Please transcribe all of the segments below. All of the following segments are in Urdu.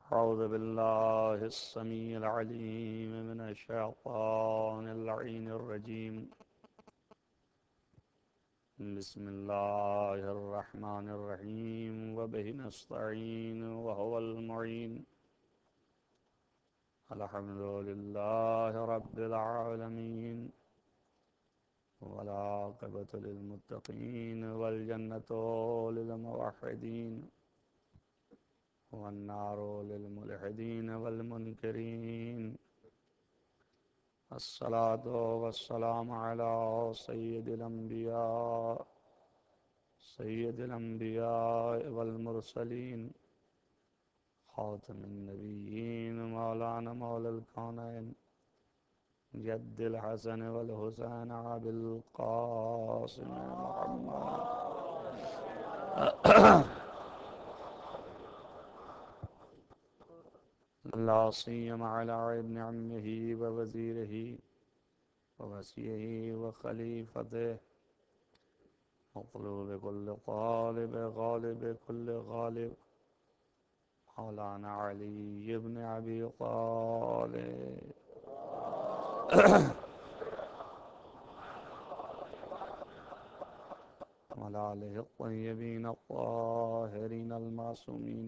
أعوذ بالله السميع العليم من الشيطان اللعين الرجيم. بسم الله الرحمن الرحيم وبه نستعين وهو المعين. الحمد لله رب العالمين والعاقبة للمتقين والجنة للموحدين والنار للملحدين والمنكرين. الصلاة والسلام على سيد الأنبياء والمرسلين خاتم النبيين مولانا مولى الكونين جد الحسن والحسين أبي القاسم محمد لا سيما على ابن عمه ووزيره ووصيه وخليفته مطلوب كل طالب غالب كل غالب مولانا علي بن أبي طالب وعلى آله الطيبين الطاهرين المعصومين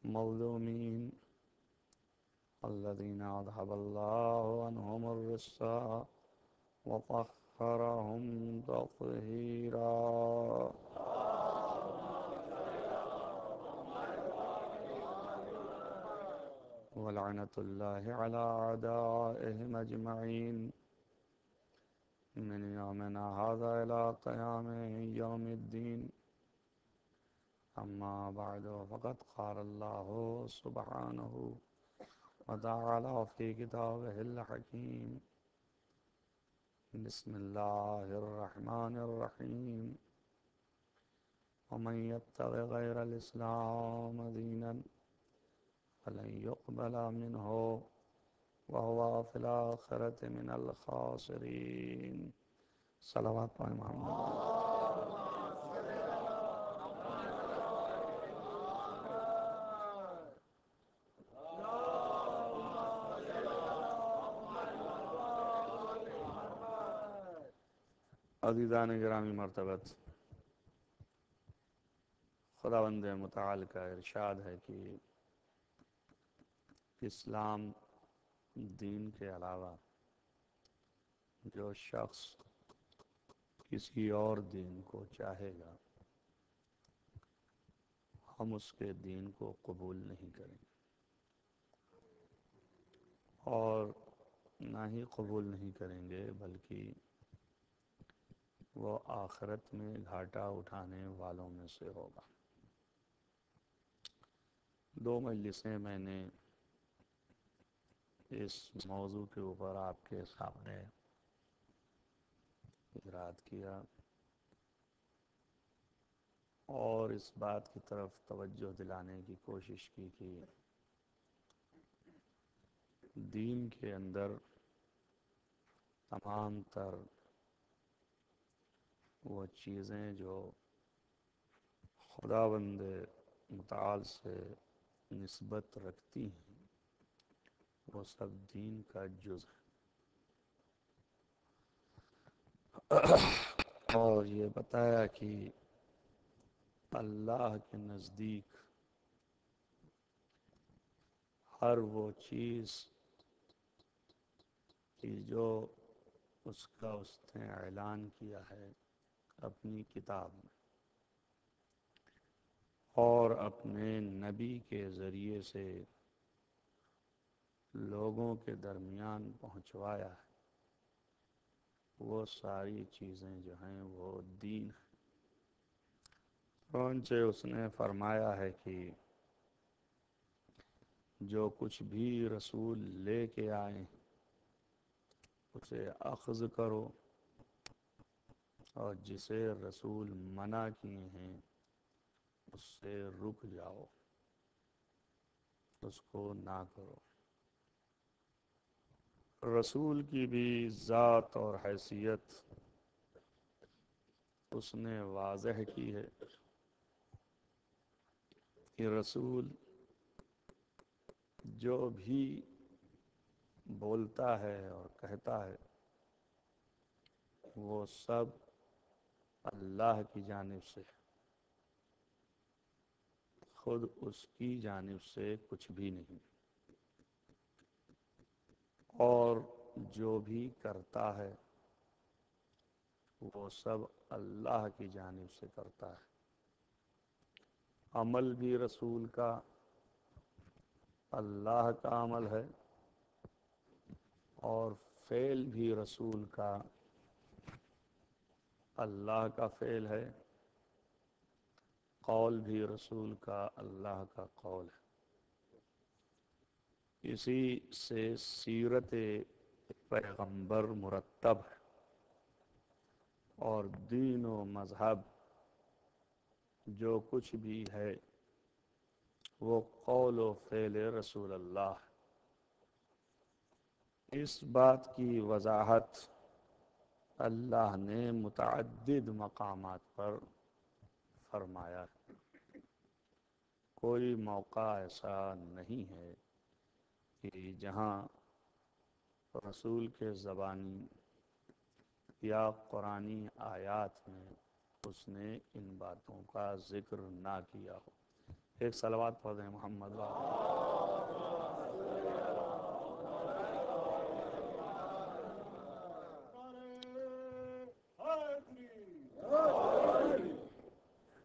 المظلومين الذين أذهب الله عنهم الرجس وطهرهم تطهيرا. ولعنة الله على أعدائهم أجمعين من يومنا هذا إلى قيام يوم الدين. أما بعد فقد قال الله سبحانه وتعالى في كتابه الحكيم. بسم الله الرحمن الرحيم. ومن يبتغ غير الإسلام دينا فلن يقبل منه وهو في الآخرة من الخاسرين. صلوات محمد. عزیزان گرامی مرتبت، خداوند متعال کا ارشاد ہے کہ اسلام دین کے علاوہ جو شخص کسی اور دین کو چاہے گا ہم اس کے دین کو قبول نہیں کریں گے اور نہ ہی قبول نہیں کریں گے بلکہ وہ آخرت میں گھاٹا اٹھانے والوں میں سے ہوگا. 2 مجلسیں میں نے اس موضوع کے اوپر آپ کے سامنے اراد کیا اور اس بات کی طرف توجہ دلانے کی کوشش کی کہ دین کے اندر تمام تر وہ چیزیں جو خداوند متعال سے نسبت رکھتی ہیں وہ سب دین کا جز ہے. اور یہ بتایا کہ اللہ کے نزدیک ہر وہ چیز کہ جو اس نے اعلان کیا ہے اپنی کتاب میں اور اپنے نبی کے ذریعے سے لوگوں کے درمیان پہنچوایا ہے، وہ ساری چیزیں جو ہیں وہ دین ہے. چنانچہ اس نے فرمایا ہے کہ جو کچھ بھی رسول لے کے آئے اسے اخذ کرو اور جسے رسول منع کیے ہیں اس سے رک جاؤ، اس کو نہ کرو. رسول کی بھی ذات اور حیثیت اس نے واضح کی ہے کہ رسول جو بھی بولتا ہے اور کہتا ہے وہ سب اللہ کی جانب سے، خود اس کی جانب سے کچھ بھی نہیں، اور جو بھی کرتا ہے وہ سب اللہ کی جانب سے کرتا ہے۔ عمل بھی رسول کا اللہ کا عمل ہے، اور فعل بھی رسول کا اللہ کا فعل ہے، قول بھی رسول کا اللہ کا قول ہے۔ اسی سے سیرت پیغمبر مرتب ہے، اور دین و مذہب جو کچھ بھی ہے وہ قول و فعل رسول اللہ ہے۔ اس بات کی وضاحت اللہ نے متعدد مقامات پر فرمایا ہے۔ کوئی موقع ایسا نہیں ہے کہ جہاں رسول کے زبانی یا قرآنی آیات میں اس نے ان باتوں کا ذکر نہ کیا ہو۔ ایک صلوات پڑھ دیں محمد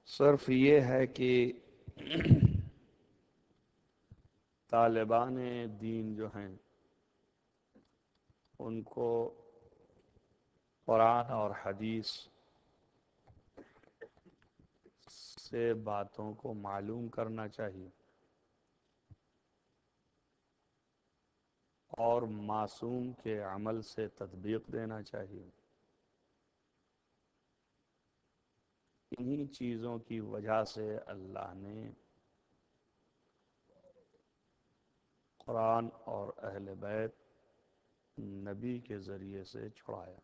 صرف یہ ہے کہ طالبان دین جو ہیں ان کو قرآن اور حدیث سے باتوں کو معلوم کرنا چاہیے، اور معصوم کے عمل سے تطبیق دینا چاہیے۔ انہی چیزوں کی وجہ سے اللہ نے قرآن اور اہل بیت نبی کے ذریعے سے چھڑایا۔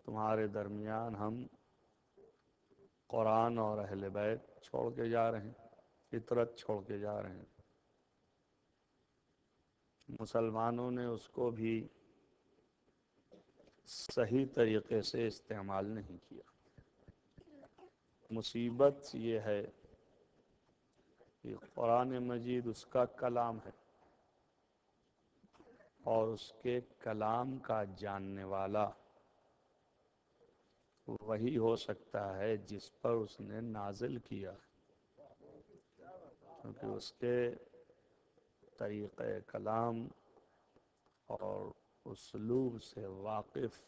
تمہارے درمیان ہم قرآن اور اہل بیت چھوڑ کے جا رہے ہیں، فطرت چھوڑ کے جا رہے ہیں۔ مسلمانوں نے اس کو بھی صحیح طریقے سے استعمال نہیں کیا۔ مصیبت یہ ہے کہ قرآن مجید اس کا کلام ہے، اور اس کے کلام کا جاننے والا وہی ہو سکتا ہے جس پر اس نے نازل کیا، کیونکہ اس کے طریقہ کلام اور اسلوب سے واقف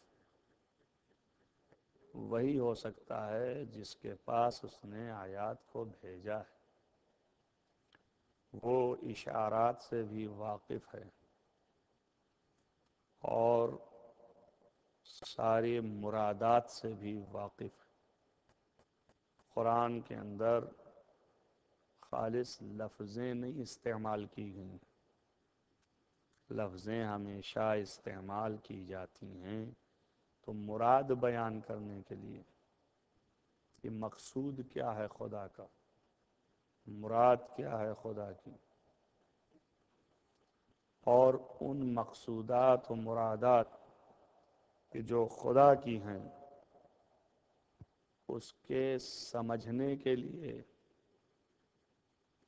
وہی ہو سکتا ہے جس کے پاس اس نے آیات کو بھیجا ہے۔ وہ اشارات سے بھی واقف ہے، اور ساری مرادات سے بھی واقف ہے۔ قرآن کے اندر خالص لفظیں نہیں استعمال کی گئیں، لفظیں ہمیشہ استعمال کی جاتی ہیں تو مراد بیان کرنے کے لیے کہ مقصود کیا ہے خدا کا، مراد کیا ہے خدا کی، اور ان مقصودات و مرادات کہ جو خدا کی ہیں اس کے سمجھنے کے لیے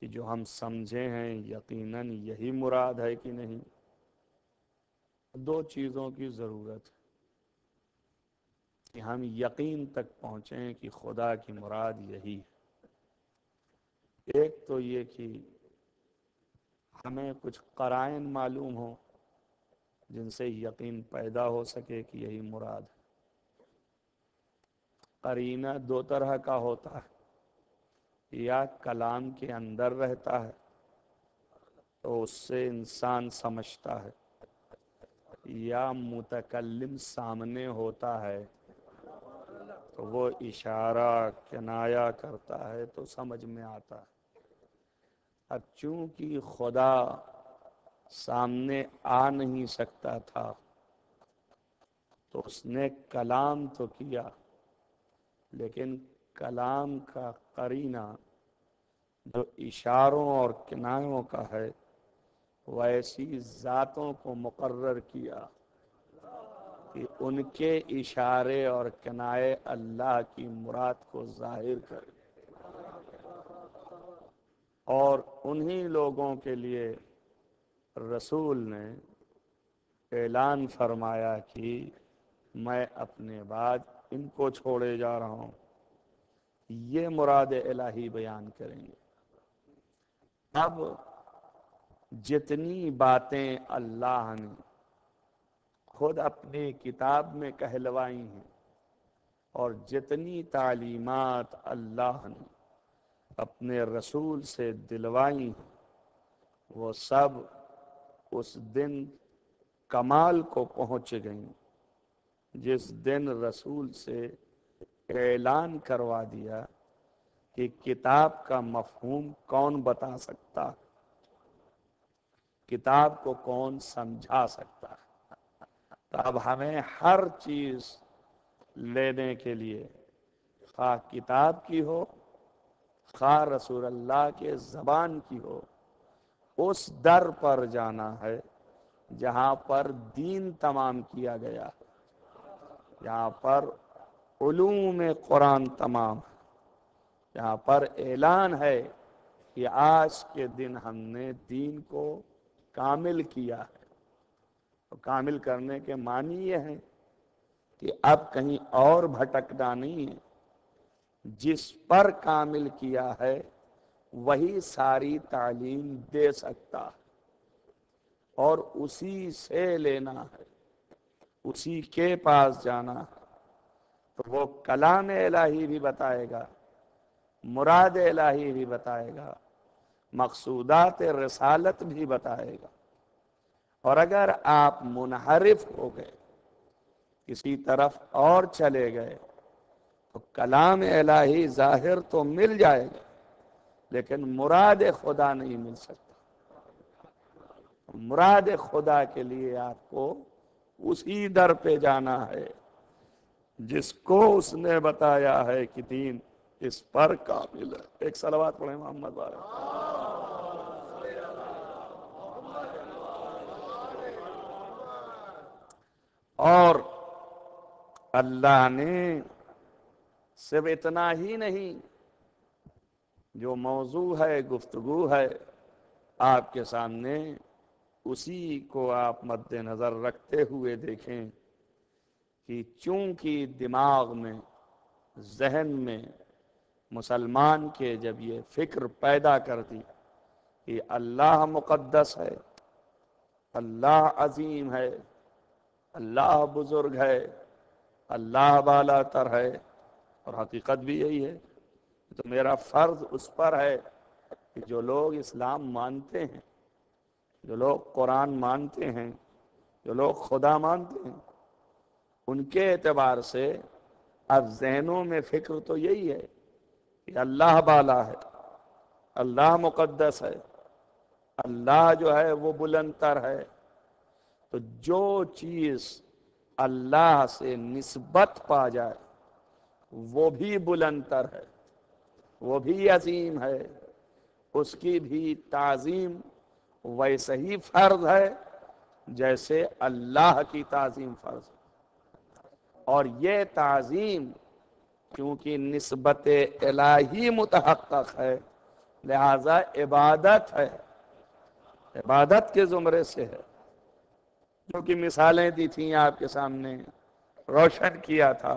کہ جو ہم سمجھے ہیں یقیناً یہی مراد ہے کہ نہیں، دو چیزوں کی ضرورت ہے کہ ہم یقین تک پہنچیں کہ خدا کی مراد یہی ہے۔ ایک تو یہ کہ ہمیں کچھ قرائن معلوم ہوں جن سے یقین پیدا ہو سکے کہ یہی مراد ہے۔ قرینہ دو طرح کا ہوتا ہے، یا کلام کے اندر رہتا ہے تو اس سے انسان سمجھتا ہے، یا متکلم سامنے ہوتا ہے تو وہ اشارہ کنایہ کرتا ہے تو سمجھ میں آتا ہے۔ اب چونکہ خدا سامنے آ نہیں سکتا تھا تو اس نے کلام تو کیا، لیکن کلام کا قرینہ جو اشاروں اور کنایوں کا ہے ویسی ذاتوں کو مقرر کیا کہ ان کے اشارے اور کنائے اللہ کی مراد کو ظاہر کریں، اور انہی لوگوں کے لیے رسول نے اعلان فرمایا کہ میں اپنے بعد ان کو چھوڑے جا رہا ہوں، یہ مراد الہی بیان کریں گے۔ اب جتنی باتیں اللہ نے خود اپنی کتاب میں کہلوائی ہیں اور جتنی تعلیمات اللہ نے اپنے رسول سے دلوائی ہیں، وہ سب اس دن کمال کو پہنچ گئیں جس دن رسول سے اعلان کروا دیا کہ کتاب کا مفہوم کون بتا سکتا، کتاب کو کون سمجھا سکتا ہے۔ تو اب ہمیں ہر چیز لینے کے لیے خواہ کتاب کی ہو خواہ رسول اللہ کے زبان کی ہو، اس در پر جانا ہے جہاں پر دین تمام کیا گیا ہے، جہاں پر علوم قرآن تمام ہے، جہاں پر اعلان ہے کہ آج کے دن ہم نے دین کو کامل کیا ہے۔ تو کامل کرنے کے معنی یہ ہے کہ اب کہیں اور بھٹکنا نہیں ہے، جس پر کامل کیا ہے وہی ساری تعلیم دے سکتا ہے اور اسی سے لینا ہے، اسی کے پاس جانا ہے۔ تو وہ کلام الہی بھی بتائے گا، مراد الہی بھی بتائے گا، مقصودات رسالت بھی بتائے گا۔ اور اگر آپ منحرف ہو گئے، کسی طرف اور چلے گئے، تو کلام الہی ظاہر تو مل جائے گا لیکن مراد خدا نہیں مل سکتا۔ مراد خدا کے لیے آپ کو اسی در پہ جانا ہے جس کو اس نے بتایا ہے کہ دین اس پر کامل ہے۔ ایک صلوات پڑھیں محمد والے۔ اور اللہ نے صرف اتنا ہی نہیں، جو موضوع ہے، گفتگو ہے آپ کے سامنے، اسی کو آپ مد نظر رکھتے ہوئے دیکھیں کہ چونکہ دماغ میں، ذہن میں مسلمان کے جب یہ فکر پیدا کر دی کہ اللہ مقدس ہے، اللہ عظیم ہے، اللہ بزرگ ہے، اللہ بالا تر ہے، اور حقیقت بھی یہی ہے، تو میرا فرض اس پر ہے کہ جو لوگ اسلام مانتے ہیں، جو لوگ قرآن مانتے ہیں، جو لوگ خدا مانتے ہیں، ان کے اعتبار سے اب ذہنوں میں فکر تو یہی ہے کہ اللہ بالا ہے، اللہ مقدس ہے، اللہ جو ہے وہ بلند تر ہے۔ تو جو چیز اللہ سے نسبت پا جائے وہ بھی بلند تر ہے، وہ بھی عظیم ہے، اس کی بھی تعظیم ویسے ہی فرض ہے جیسے اللہ کی تعظیم فرض ہے۔ اور یہ تعظیم کیونکہ نسبت الہی متحقق ہے، لہذا عبادت ہے، عبادت کے زمرے سے ہے۔ جو کہ مثالیں دی تھیں آپ کے سامنے، روشن کیا تھا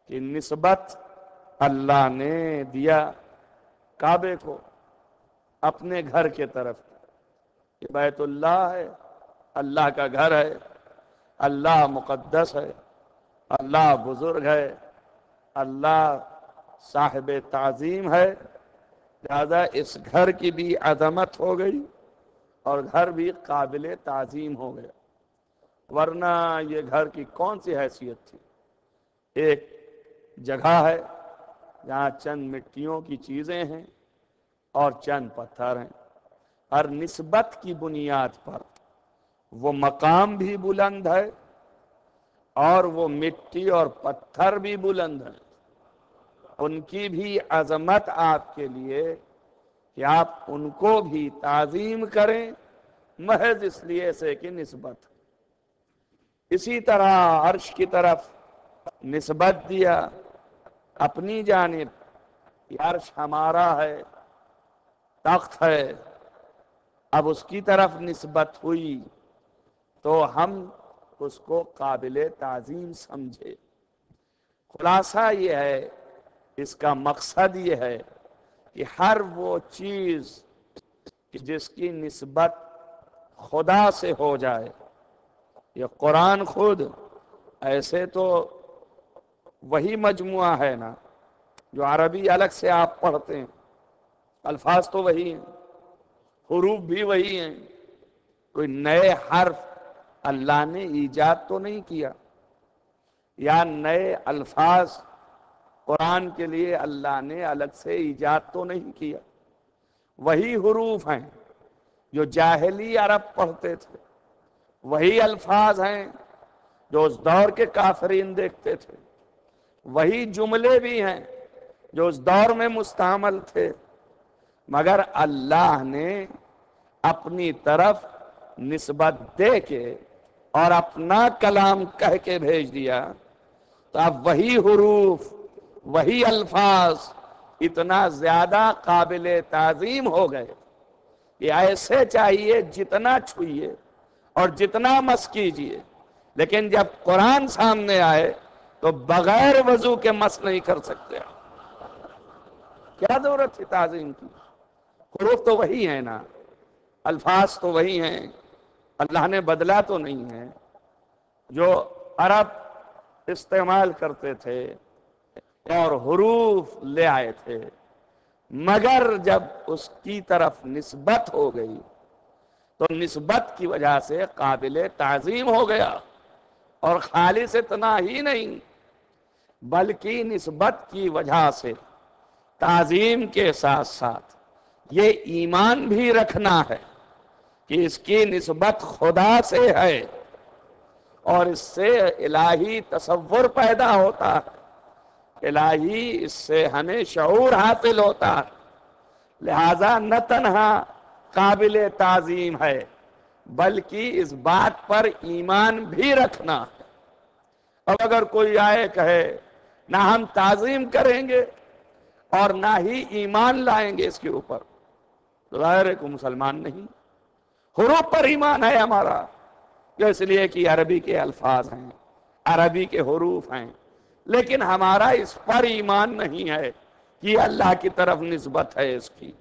کہ نسبت اللہ نے دیا کعبے کو اپنے گھر کے طرف، کہ بیت اللہ ہے، اللہ کا گھر ہے، اللہ مقدس ہے، اللہ بزرگ ہے، اللہ صاحب تعظیم ہے، لہذا اس گھر کی بھی عظمت ہو گئی اور گھر بھی قابل تعظیم ہو گیا۔ ورنہ یہ گھر کی کون سی حیثیت تھی؟ ایک جگہ ہے جہاں چند مٹیوں کی چیزیں ہیں اور چند پتھر ہیں، ہر نسبت کی بنیاد پر وہ مقام بھی بلند ہے اور وہ مٹی اور پتھر بھی بلند ہیں، ان کی بھی عظمت آپ کے لیے کہ آپ ان کو بھی تعظیم کریں محض اس لیے سے کہ نسبت. اسی طرح عرش کی طرف نسبت دیا اپنی جانب کہ عرش ہمارا ہے، تخت ہے، اب اس کی طرف نسبت ہوئی تو ہم اس کو قابل تعظیم سمجھے. خلاصہ یہ ہے، اس کا مقصد یہ ہے کہ ہر وہ چیز جس کی نسبت خدا سے ہو جائے. یہ قرآن خود ایسے تو وہی مجموعہ ہے نا جو عربی الگ سے آپ پڑھتے ہیں، الفاظ تو وہی ہیں، حروف بھی وہی ہیں، کوئی نئے حرف اللہ نے ایجاد تو نہیں کیا، یا نئے الفاظ قرآن کے لیے اللہ نے الگ سے ایجاد تو نہیں کیا. وہی حروف ہیں جو جاہلی عرب پڑھتے تھے، وہی الفاظ ہیں جو اس دور کے کافرین دیکھتے تھے، وہی جملے بھی ہیں جو اس دور میں مستعمل تھے، مگر اللہ نے اپنی طرف نسبت دے کے اور اپنا کلام کہہ کے بھیج دیا. تو اب وہی حروف، وہی الفاظ اتنا زیادہ قابل تعظیم ہو گئے کہ ایسے چاہیے جتنا چھوئیے اور جتنا مس کیجیے، لیکن جب قرآن سامنے آئے تو بغیر وضو کے مس نہیں کر سکتے. کیا ضرورت تھی تعظیم کی؟ حروف تو وہی ہیں نا، الفاظ تو وہی ہیں، اللہ نے بدلا تو نہیں ہے. جو عرب استعمال کرتے تھے اور حروف لے آئے تھے، مگر جب اس کی طرف نسبت ہو گئی تو نسبت کی وجہ سے قابل تعظیم ہو گیا. اور خالص اتنا ہی نہیں بلکہ نسبت کی وجہ سے تعظیم کے ساتھ ساتھ یہ ایمان بھی رکھنا ہے کہ اس کی نسبت خدا سے ہے، اور اس سے الہی تصور پیدا ہوتا ہے، الہی اس سے ہمیں شعور حاصل ہوتا ہے. لہذا نہ تنہا قابل تعظیم ہے بلکہ اس بات پر ایمان بھی رکھنا ہے. اب اگر کوئی آئے کہے نہ ہم تعظیم کریں گے اور نہ ہی ایمان لائیں گے اس کے اوپر، تو ظاہر ہے کہ مسلمان نہیں. حروف پر ایمان ہے ہمارا، جو اس لیے کہ عربی کے الفاظ ہیں، عربی کے حروف ہیں، لیکن ہمارا اس پر ایمان نہیں ہے کہ اللہ کی طرف نسبت ہے اس کی،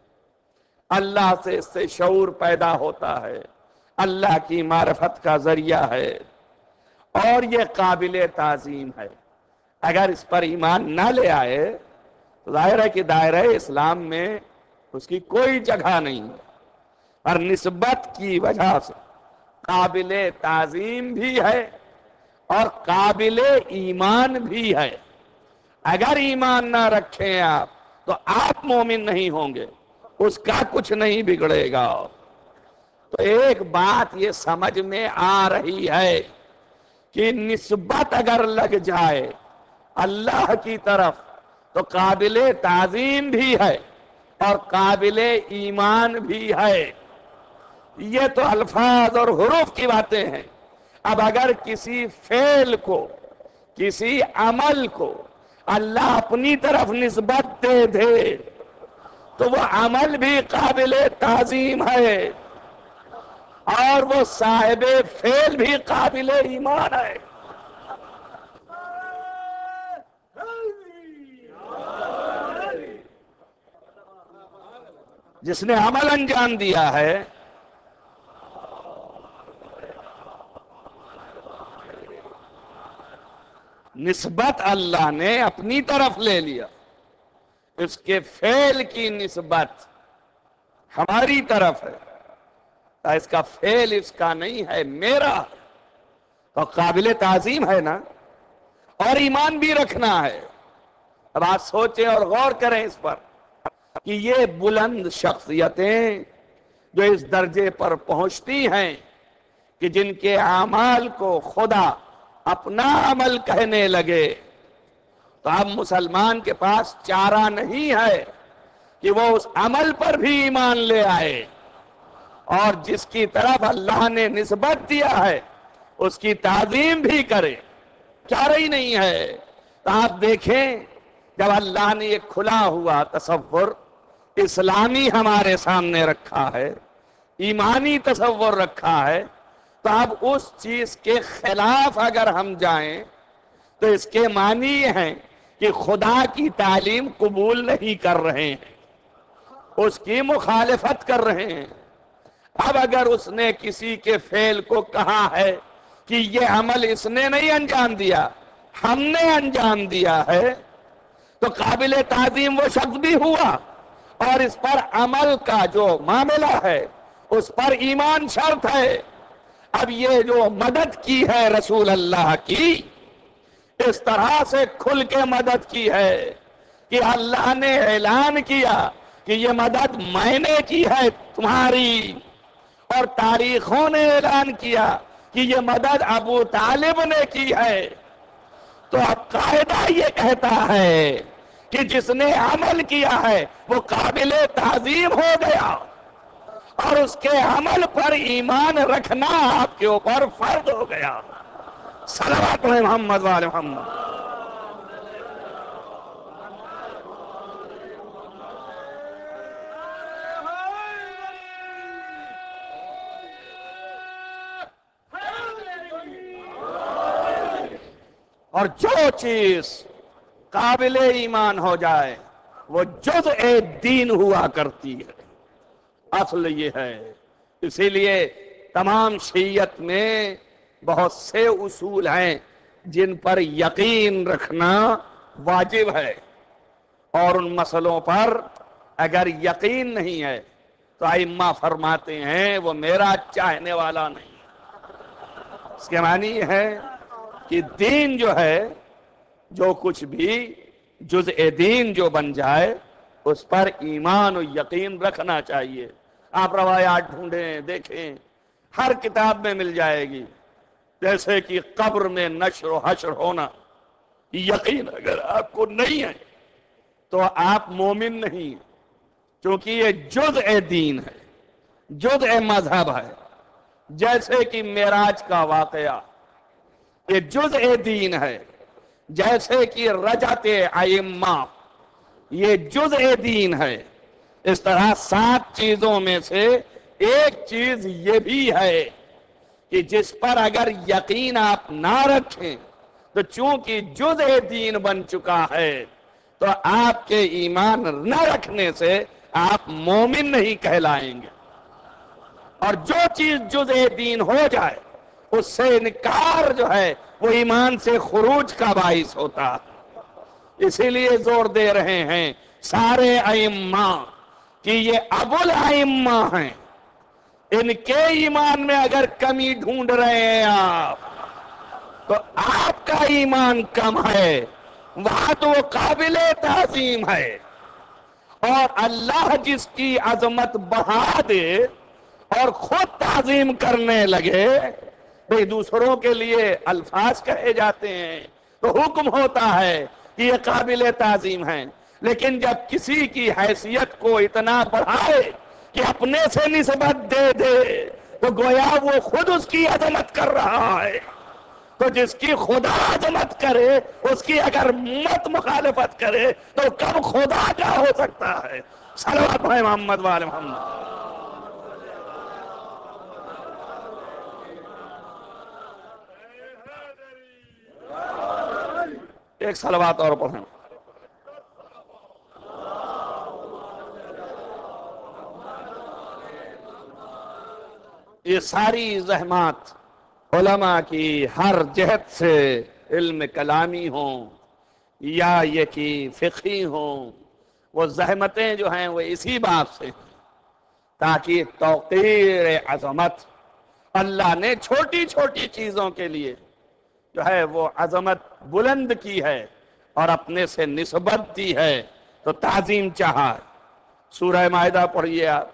اللہ سے اس سے شعور پیدا ہوتا ہے، اللہ کی معرفت کا ذریعہ ہے اور یہ قابل تعظیم ہے. اگر اس پر ایمان نہ لے آئے تو ظاہر ہے کہ دائرہ اسلام میں اس کی کوئی جگہ نہیں ہے. اور نسبت کی وجہ سے قابل تعظیم بھی ہے اور قابل ایمان بھی ہے. اگر ایمان نہ رکھیں آپ تو آپ مومن نہیں ہوں گے، اس کا کچھ نہیں بگڑے گا. تو ایک بات یہ سمجھ میں آ رہی ہے کہ نسبت اگر لگ جائے اللہ کی طرف تو قابل تعظیم بھی ہے اور قابل ایمان بھی ہے. یہ تو الفاظ اور حروف کی باتیں ہیں. اب اگر کسی فعل کو، کسی عمل کو اللہ اپنی طرف نسبت دے دے تو وہ عمل بھی قابل تعظیم ہے اور وہ صاحب فعل بھی قابل ایمان ہے. جس نے عمل انجام دیا ہے نسبت اللہ نے اپنی طرف لے لیا، اس کے فعل کی نسبت ہماری طرف ہے، اس کا فعل اس کا نہیں ہے، میرا، تو قابل تعظیم ہے نا. اور ایمان بھی رکھنا ہے. اب آپ سوچیں اور غور کریں اس پر کہ یہ بلند شخصیتیں جو اس درجے پر پہنچتی ہیں کہ جن کے اعمال کو خدا اپنا عمل کہنے لگے، تو اب مسلمان کے پاس چارہ نہیں ہے کہ وہ اس عمل پر بھی ایمان لے آئے اور جس کی طرف اللہ نے نسبت دیا ہے اس کی تعظیم بھی کرے، چارہ ہی نہیں ہے۔ تو آپ دیکھیں جب اللہ نے یہ کھلا ہوا تصور اسلامی ہمارے سامنے رکھا ہے، ایمانی تصور رکھا ہے، تو اب اس چیز کے خلاف اگر ہم جائیں تو اس کے معنی یہ ہیں کہ خدا کی تعلیم قبول نہیں کر رہے ہیں، اس کی مخالفت کر رہے ہیں۔ اب اگر اس نے کسی کے فعل کو کہا ہے کہ یہ عمل اس نے نہیں انجام دیا، ہم نے انجام دیا ہے، تو قابل تعظیم وہ شخص بھی ہوا، اور اس پر عمل کا جو معاملہ ہے اس پر ایمان شرط ہے۔ اب یہ جو مدد کی ہے رسول اللہ کی، اس طرح سے کھل کے مدد کی ہے کہ اللہ نے اعلان کیا کہ یہ مدد میں نے کی ہے تمہاری، اور تاریخوں نے اعلان کیا کہ یہ مدد ابو طالب نے کی ہے۔ تو اب قاعدہ یہ کہتا ہے کہ جس نے عمل کیا ہے وہ قابل تعظیم ہو گیا، اور اس کے عمل پر ایمان رکھنا آپ کے اوپر فرض ہو گیا۔ صلوات محمد وآل محمد۔ اور جو چیز قابل ایمان ہو جائے وہ جزء دین ہوا کرتی ہے، اصل یہ ہے۔ اسی لیے تمام شریعت میں بہت سے اصول ہیں جن پر یقین رکھنا واجب ہے، اور ان مسئلوں پر اگر یقین نہیں ہے تو ائمہ فرماتے ہیں وہ میرا چاہنے والا نہیں۔ اس کے معنی یہ ہے کہ دین جو ہے، جو کچھ بھی جزء دین جو بن جائے اس پر ایمان و یقین رکھنا چاہیے۔ آپ روایات ڈھونڈیں دیکھیں، ہر کتاب میں مل جائے گی، جیسے کہ قبر میں نشر و حشر ہونا، یقین اگر آپ کو نہیں ہے تو آپ مومن نہیں ہیں، کیونکہ یہ جزء دین ہے، جزء مذہب ہے۔ جیسے کہ معراج کا واقعہ یہ جزء دین ہے، جیسے کہ رجعت ائمہ یہ جزء دین ہے۔ اس طرح 7 چیزوں میں سے ایک چیز یہ بھی ہے کہ جس پر اگر یقین آپ نہ رکھیں تو چونکہ جزء دین بن چکا ہے تو آپ کے ایمان نہ رکھنے سے آپ مومن نہیں کہلائیں گے، اور جو چیز جزء دین ہو جائے اس سے انکار جو ہے وہ ایمان سے خروج کا باعث ہوتا ہے۔ اسی لیے زور دے رہے ہیں سارے ائمہ کہ یہ ابو الائمہ ہیں، ان کے ایمان میں اگر کمی ڈھونڈ رہے ہیں آپ تو آپ کا ایمان کم ہے، وہاں تو وہ قابل تعظیم ہے، اور اللہ جس کی عظمت بڑھا دے اور خود تعظیم کرنے لگے، بھئی دوسروں کے لیے الفاظ کہے جاتے ہیں تو حکم ہوتا ہے کہ یہ قابل تعظیم ہیں، لیکن جب کسی کی حیثیت کو اتنا بڑھائے کہ اپنے سے نسبت دے دے تو گویا وہ خود اس کی عظمت کر رہا ہے۔ تو جس کی خدا عظمت کرے اس کی اگر مت مخالفت کرے تو کم خدا کا ہو سکتا ہے۔ صلوات محمد وآل محمد۔ ایک صلوات اور پڑھیں۔ یہ ساری زحمات علماء کی ہر جہت سے، علم کلامی ہوں یا یہ کہ فقہی ہوں، وہ زحمتیں جو ہیں وہ اسی بات سے ہیں تاکہ توقیر عظمت اللہ نے چھوٹی چھوٹی چیزوں کے لیے جو ہے وہ عظمت بلند کی ہے اور اپنے سے نسبت دی ہے تو تعظیم چاہا ہے۔ سورہ مائدہ پڑھیے آپ،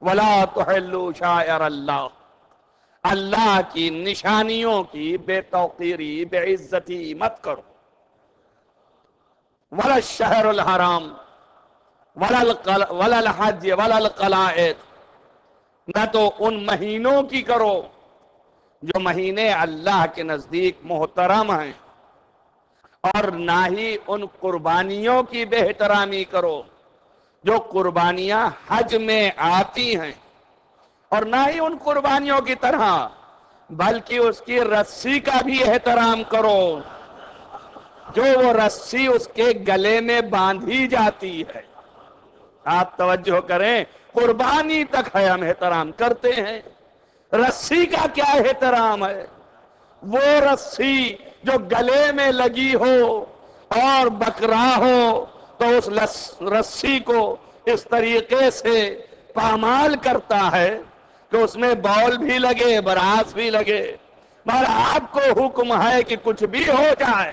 وَلَا تُحِلُّوا شَعَائِرَ اللَّهِ، اللہ کی نشانیوں کی بے توقیری بے عزتی مت کرو۔ وَلَا الشَّهْرُ الْحَرَامُ، ولا الحج ولا القلائد، نہ تو ان مہینوں کی کرو جو مہینے اللہ کے نزدیک محترم ہیں، اور نہ ہی ان قربانیوں کی بے احترامی کرو جو قربانیاں حج میں آتی ہیں، اور نہ ہی ان قربانیوں کی طرح بلکہ اس کی رسی کا بھی احترام کرو جو وہ رسی اس کے گلے میں باندھی جاتی ہے۔ آپ توجہ کریں، قربانی تک ہے ہم احترام کرتے ہیں، رسی کا کیا احترام ہے؟ وہ رسی جو گلے میں لگی ہو اور بکرا ہو تو اس رسی کو اس طریقے سے پامال کرتا ہے کہ اس میں بال بھی لگے، براس بھی لگے، مگر آپ کو حکم ہے کہ کچھ بھی ہو جائے،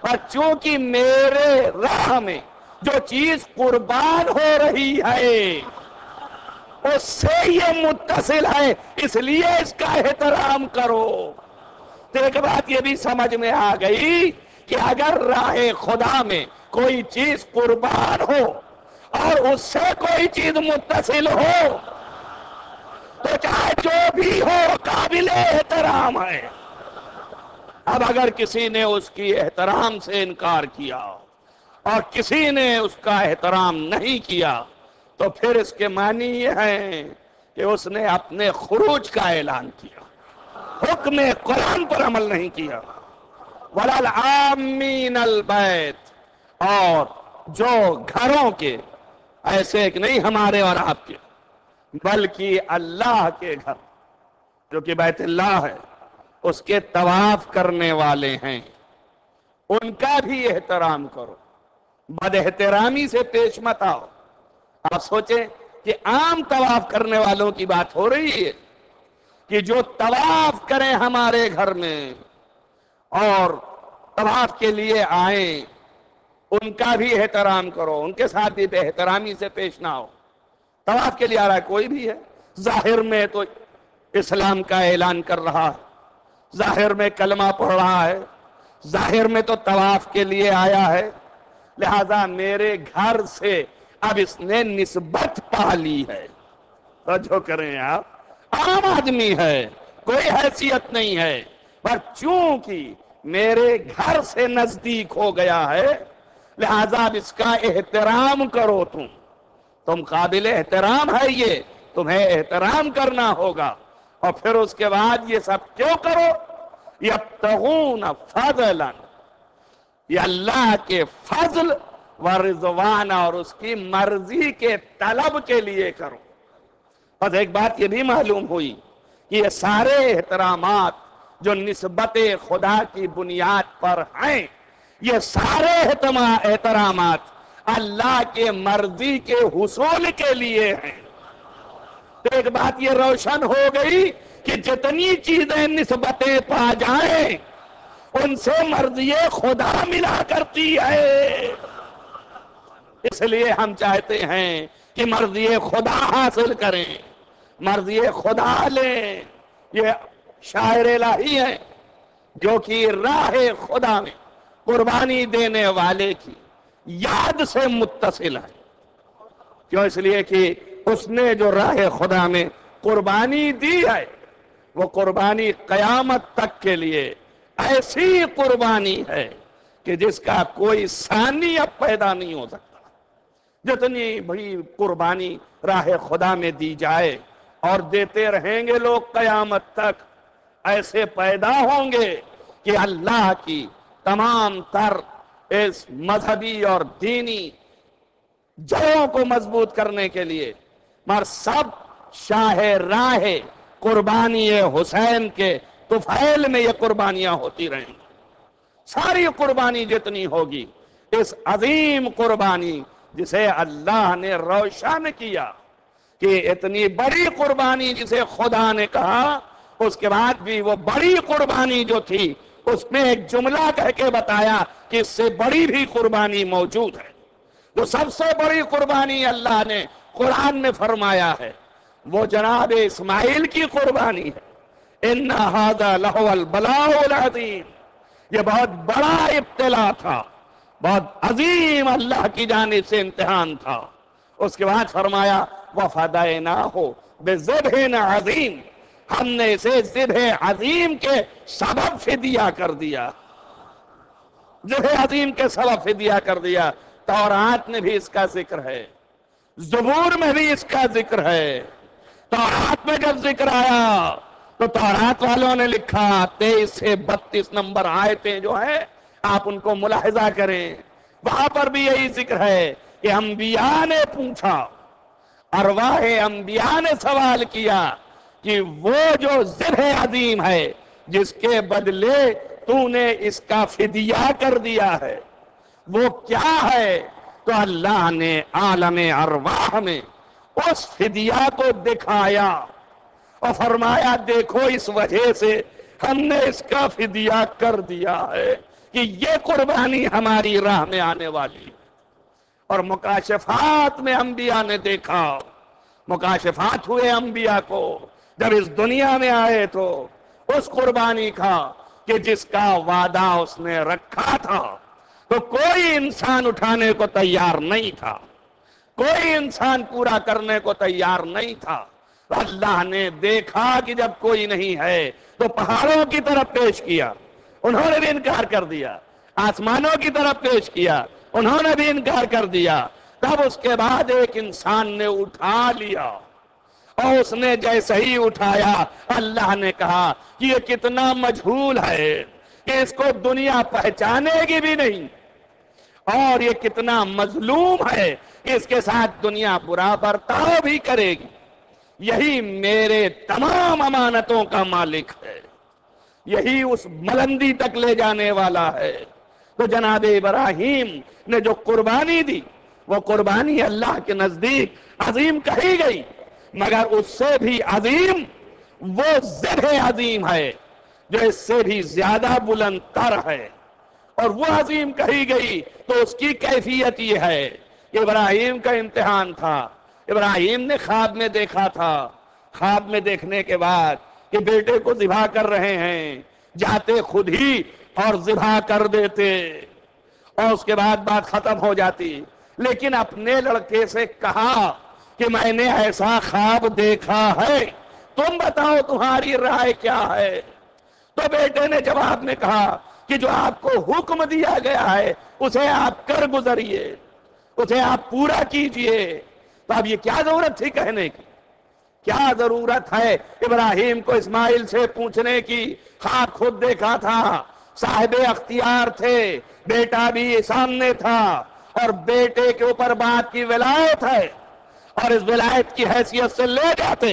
اور چونکہ میرے راہ میں جو چیز قربان ہو رہی ہے اس سے یہ متصل ہے، اس لیے اس کا احترام کرو۔ تو ایک بات یہ بھی سمجھ میں آ گئی کہ اگر راہ خدا میں کوئی چیز قربان ہو اور اس سے کوئی چیز متصل ہو تو چاہے جو بھی ہو قابل احترام ہے۔ اب اگر کسی نے اس کی احترام سے انکار کیا اور کسی نے اس کا احترام نہیں کیا تو پھر اس کے معنی یہ ہے کہ اس نے اپنے خروج کا اعلان کیا، حکم قرآن پر عمل نہیں کیا۔ وَلَا الْعَامِّينَ الْبَيْتِ، اور جو گھروں کے، ایسے ایک نہیں ہمارے اور آپ کے، بلکہ اللہ کے گھر جو کہ بیت اللہ ہے، اس کے طواف کرنے والے ہیں، ان کا بھی احترام کرو، بد احترامی سے پیش مت آؤ۔ آپ سوچیں کہ عام طواف کرنے والوں کی بات ہو رہی ہے کہ جو طواف کریں ہمارے گھر میں اور طواف کے لیے آئیں، ان کا بھی احترام کرو، ان کے ساتھ بھی بے احترامی سے پیش نہ ہو۔ طواف کے لیے آ رہا ہے کوئی بھی ہے، ظاہر میں تو اسلام کا اعلان کر رہا ہے، ظاہر میں کلمہ پڑھ رہا ہے، ظاہر میں تو طواف کے لیے آیا ہے، لہذا میرے گھر سے اب اس نے نسبت پا لی ہے۔ توجہ کریں، آپ عام آدمی ہے، کوئی حیثیت نہیں ہے، پر چونکہ میرے گھر سے نزدیک ہو گیا ہے لہذا اب اس کا احترام کرو، تم قابل احترام ہے، یہ تمہیں احترام کرنا ہوگا۔ اور پھر اس کے بعد یہ سب کیوں کرو؟ یبتغون فضلا، یہ اللہ کے فضل و رضوان اور اس کی مرضی کے طلب کے لیے کرو۔ بس ایک بات یہ بھی معلوم ہوئی کہ یہ سارے احترامات جو نسبت خدا کی بنیاد پر ہیں، یہ سارے احترامات اللہ کے مرضی کے حصول کے لیے ہیں۔ تو ایک بات یہ روشن ہو گئی کہ جتنی چیزیں نسبتیں پا جائیں ان سے مرضی خدا ملا کرتی ہے، اس لیے ہم چاہتے ہیں کہ مرضی خدا حاصل کریں، مرضی خدا لیں۔ یہ شاعر الہی ہے جو کہ راہ خدا میں قربانی دینے والے کی یاد سے متصل ہے۔ کیوں؟ اس لیے کہ اس نے جو راہ خدا میں قربانی دی ہے وہ قربانی قیامت تک کے لیے ایسی قربانی ہے کہ جس کا کوئی ثانی اب پیدا نہیں ہو سکتا۔ جتنی بڑی قربانی راہ خدا میں دی جائے اور دیتے رہیں گے لوگ قیامت تک، ایسے پیدا ہوں گے کہ اللہ کی تمام تر اس مذہبی اور دینی جڑوں کو مضبوط کرنے کے لیے مگر سب شاہ راہ قربانی حسین کے طفیل میں یہ قربانیاں ہوتی رہیں گی۔ ساری قربانی جتنی ہوگی اس عظیم قربانی جسے اللہ نے روشن کیا کہ اتنی بڑی قربانی جسے خدا نے کہا، اس کے بعد بھی وہ بڑی قربانی جو تھی اس میں ایک جملہ کہہ کے بتایا کہ اس سے بڑی بھی قربانی موجود ہے۔ جو سب سے بڑی قربانی اللہ نے قرآن میں فرمایا ہے وہ جناب اسماعیل کی قربانی ہے۔ ان ھذا لھو البلاء العظیم، یہ بہت بڑا ابتلا تھا بہت عظیم اللہ کی جانب سے امتحان تھا. اس کے بعد فرمایا وَفَدَيْنَاهُ بِذِبْحٍ عَظِيمٍ، ہم نے اسے ذبح عظیم کے سبب فدیہ کر دیا. ذبح عظیم کے سبب فدیہ کر دیا. تورات میں بھی اس کا ذکر ہے، زبور میں بھی اس کا ذکر ہے. تورات میں جب ذکر آیا تو تورات والوں نے لکھا 23 سے 32 نمبر آیتیں جو ہیں آپ ان کو ملاحظہ کریں، وہاں پر بھی یہی ذکر ہے کہ انبیاء نے پوچھا، ارواح انبیاء نے سوال کیا کہ وہ جو ذبح عظیم ہے جس کے بدلے تو نے اس کا فدیہ کر دیا ہے وہ کیا ہے؟ تو اللہ نے عالم ارواح میں اس فدیہ کو دکھایا اور فرمایا دیکھو اس وجہ سے ہم نے اس کا فدیہ کر دیا ہے کہ یہ قربانی ہماری راہ میں آنے والی ہے. اور مکاشفات میں انبیاء نے دیکھا، مکاشفات ہوئے انبیاء کو جب اس دنیا میں آئے تو اس قربانی کا کہ جس کا وعدہ اس نے رکھا تھا تو کوئی انسان اٹھانے کو تیار نہیں تھا، کوئی انسان پورا کرنے کو تیار نہیں تھا. اللہ نے دیکھا کہ جب کوئی نہیں ہے تو پہاڑوں کی طرف پیش کیا، انہوں نے بھی انکار کر دیا. آسمانوں کی طرف پیش کیا، انہوں نے بھی انکار کر دیا. تب اس کے بعد ایک انسان نے اٹھا لیا اور اس نے جیسے ہی اٹھایا اللہ نے کہا کہ یہ کتنا مجہول ہے کہ اس کو دنیا پہچانے گی بھی نہیں، اور یہ کتنا مظلوم ہے کہ اس کے ساتھ دنیا برا برتاؤ بھی کرے گی. یہی میرے تمام امانتوں کا مالک ہے، یہی اس بلندی تک لے جانے والا ہے. تو جناب ابراہیم نے جو قربانی دی وہ قربانی اللہ کے نزدیک عظیم کہی گئی، مگر اس سے بھی عظیم وہ ذبح عظیم ہے جو اس سے بھی زیادہ بلند تر ہے. اور وہ عظیم کہی گئی تو اس کی کیفیت یہ ہے کہ ابراہیم کا امتحان تھا. ابراہیم نے خواب میں دیکھا تھا، خواب میں دیکھنے کے بعد کہ بیٹے کو ذبح کر رہے ہیں، جاتے خود ہی اور ذبح کر دیتے اور اس کے بعد بات ختم ہو جاتی. لیکن اپنے لڑکے سے کہا کہ میں نے ایسا خواب دیکھا ہے، تم بتاؤ تمہاری رائے کیا ہے؟ تو بیٹے نے جواب میں کہا کہ جو آپ کو حکم دیا گیا ہے اسے آپ کر گزریے، اسے آپ پورا کیجئے. تو اب یہ کیا ضرورت تھی کہنے کی؟ کیا ضرورت ہے ابراہیم کو اسماعیل سے پوچھنے کی؟ خواب خود دیکھا تھا، صاحب اختیار تھے، بیٹا بھی سامنے تھا اور بیٹے کے اوپر بات کی ولایت ہے اور اس ولایت کی حیثیت سے لے جاتے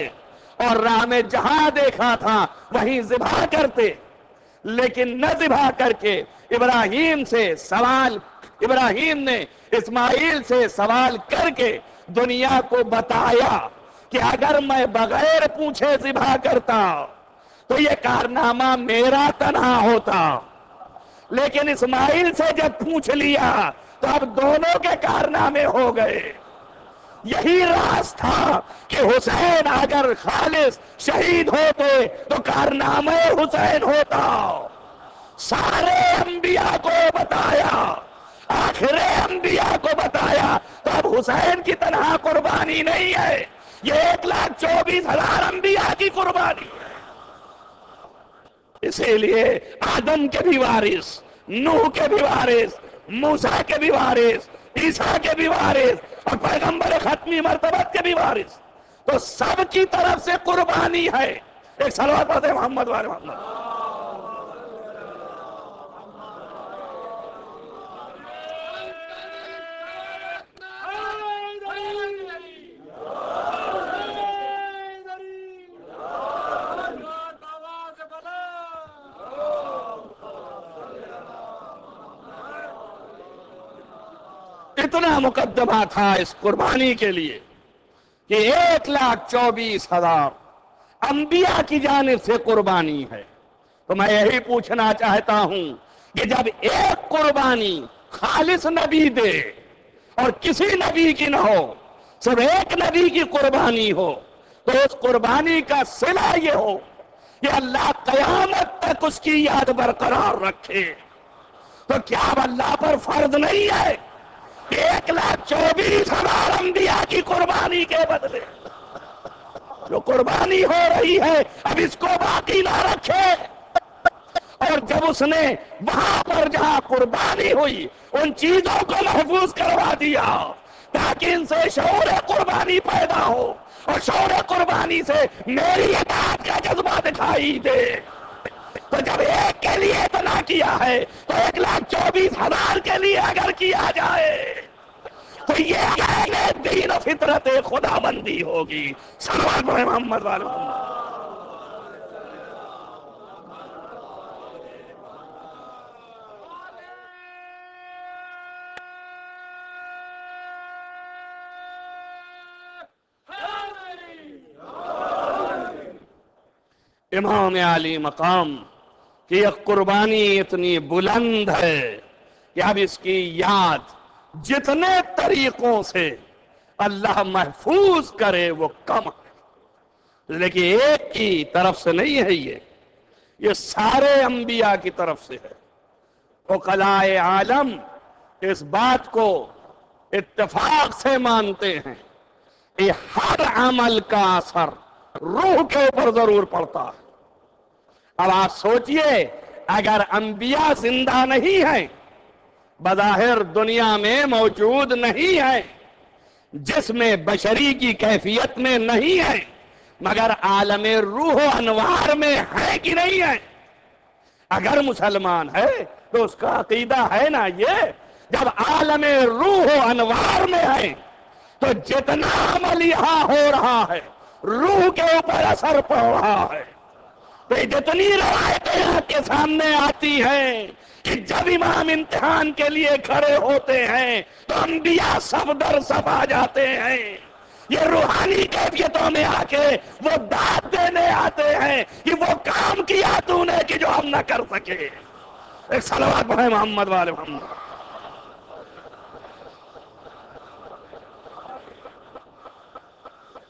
اور راہ میں جہاں دیکھا تھا وہیں ذبح کرتے. لیکن نہ ذبح کر کے ابراہیم نے اسماعیل سے سوال کر کے دنیا کو بتایا کہ اگر میں بغیر پوچھے ذبح کرتا تو یہ کارنامہ میرا تنہا ہوتا، لیکن اسماعیل سے جب پوچھ لیا تو اب دونوں کے کارنامے ہو گئے. یہی راز تھا کہ حسین اگر خالص شہید ہوتے تو کارنامہ حسین ہوتا. سارے انبیاء کو بتایا، آخر انبیاء کو بتایا، تو اب حسین کی تنہا قربانی نہیں ہے، یہ 1,24,000 انبیاء کی قربانی ہے. اسی لیے آدم کے بھی وارث، نوح کے بھی وارث، موسیٰ کے بھی وارث، عیسیٰ کے بھی وارث اور پیغمبر ختمی مرتبت کے بھی وارث، تو سب کی طرف سے قربانی ہے. ایک صلوات پڑھتے ہیں محمد وآل محمد. اتنا مقدمہ تھا اس قربانی کے لیے کہ 1,24,000 انبیاء کی جانب سے قربانی ہے. تو میں یہی پوچھنا چاہتا ہوں کہ جب ایک قربانی خالص نبی دے اور کسی نبی کی نہ ہو، صرف ایک نبی کی قربانی ہو، تو اس قربانی کا صلہ یہ ہو کہ اللہ قیامت تک اس کی یاد برقرار رکھے. تو کیا اب اللہ پر فرض نہیں ہے 1,24,000 انبیاء کی قربانی کے بدلے جو قربانی ہو رہی ہے اب اس کو باقی نہ رکھے؟ اور جب اس نے وہاں پر جہاں قربانی ہوئی ان چیزوں کو محفوظ کروا دیا تاکہ ان سے شعور قربانی پیدا ہو اور شعور قربانی سے میری اطاعت کا جذبہ دکھائی دے، تو جب ایک کے لیے اتنا کیا ہے تو 1,24,000 کے لیے اگر کیا جائے تو یہ دین و فطرت خدا بندی ہوگی۔ صلوات محمد والے محمد۔ امام علی مقام کی یہ قربانی اتنی بلند ہے کہ اب اس کی یاد جتنے طریقوں سے اللہ محفوظ کرے وہ کم ہے، لیکن ایک کی طرف سے نہیں ہے، یہ سارے انبیاء کی طرف سے ہے۔ عقلاء عالم اس بات کو اتفاق سے مانتے ہیں کہ ہر عمل کا اثر روح کے اوپر ضرور پڑتا ہے۔ اب آپ سوچئے اگر انبیاء زندہ نہیں ہیں، بظاہر دنیا میں موجود نہیں ہیں، جسم بشری کی کیفیت میں نہیں ہے، مگر عالم روح و انوار میں ہے کہ نہیں ہے؟ اگر مسلمان ہے تو اس کا عقیدہ ہے نا یہ جب عالم روح و انوار میں ہے تو جتنا عمل یہاں ہو رہا ہے روح کے اوپر اثر پڑ رہا ہے۔ تو جتنی روایتیں یہاں کے سامنے آتی ہیں کہ جب امام امتحان کے لیے کھڑے ہوتے ہیں تو انبیاء صف در صف آ جاتے ہیں، یہ روحانی کیفیتوں میں آ کے وہ داد دینے آتے ہیں کہ وہ کام کیا تو نے کہ جو ہم نہ کر سکے۔ ایک صلوات پڑھیں محمد والے محمد۔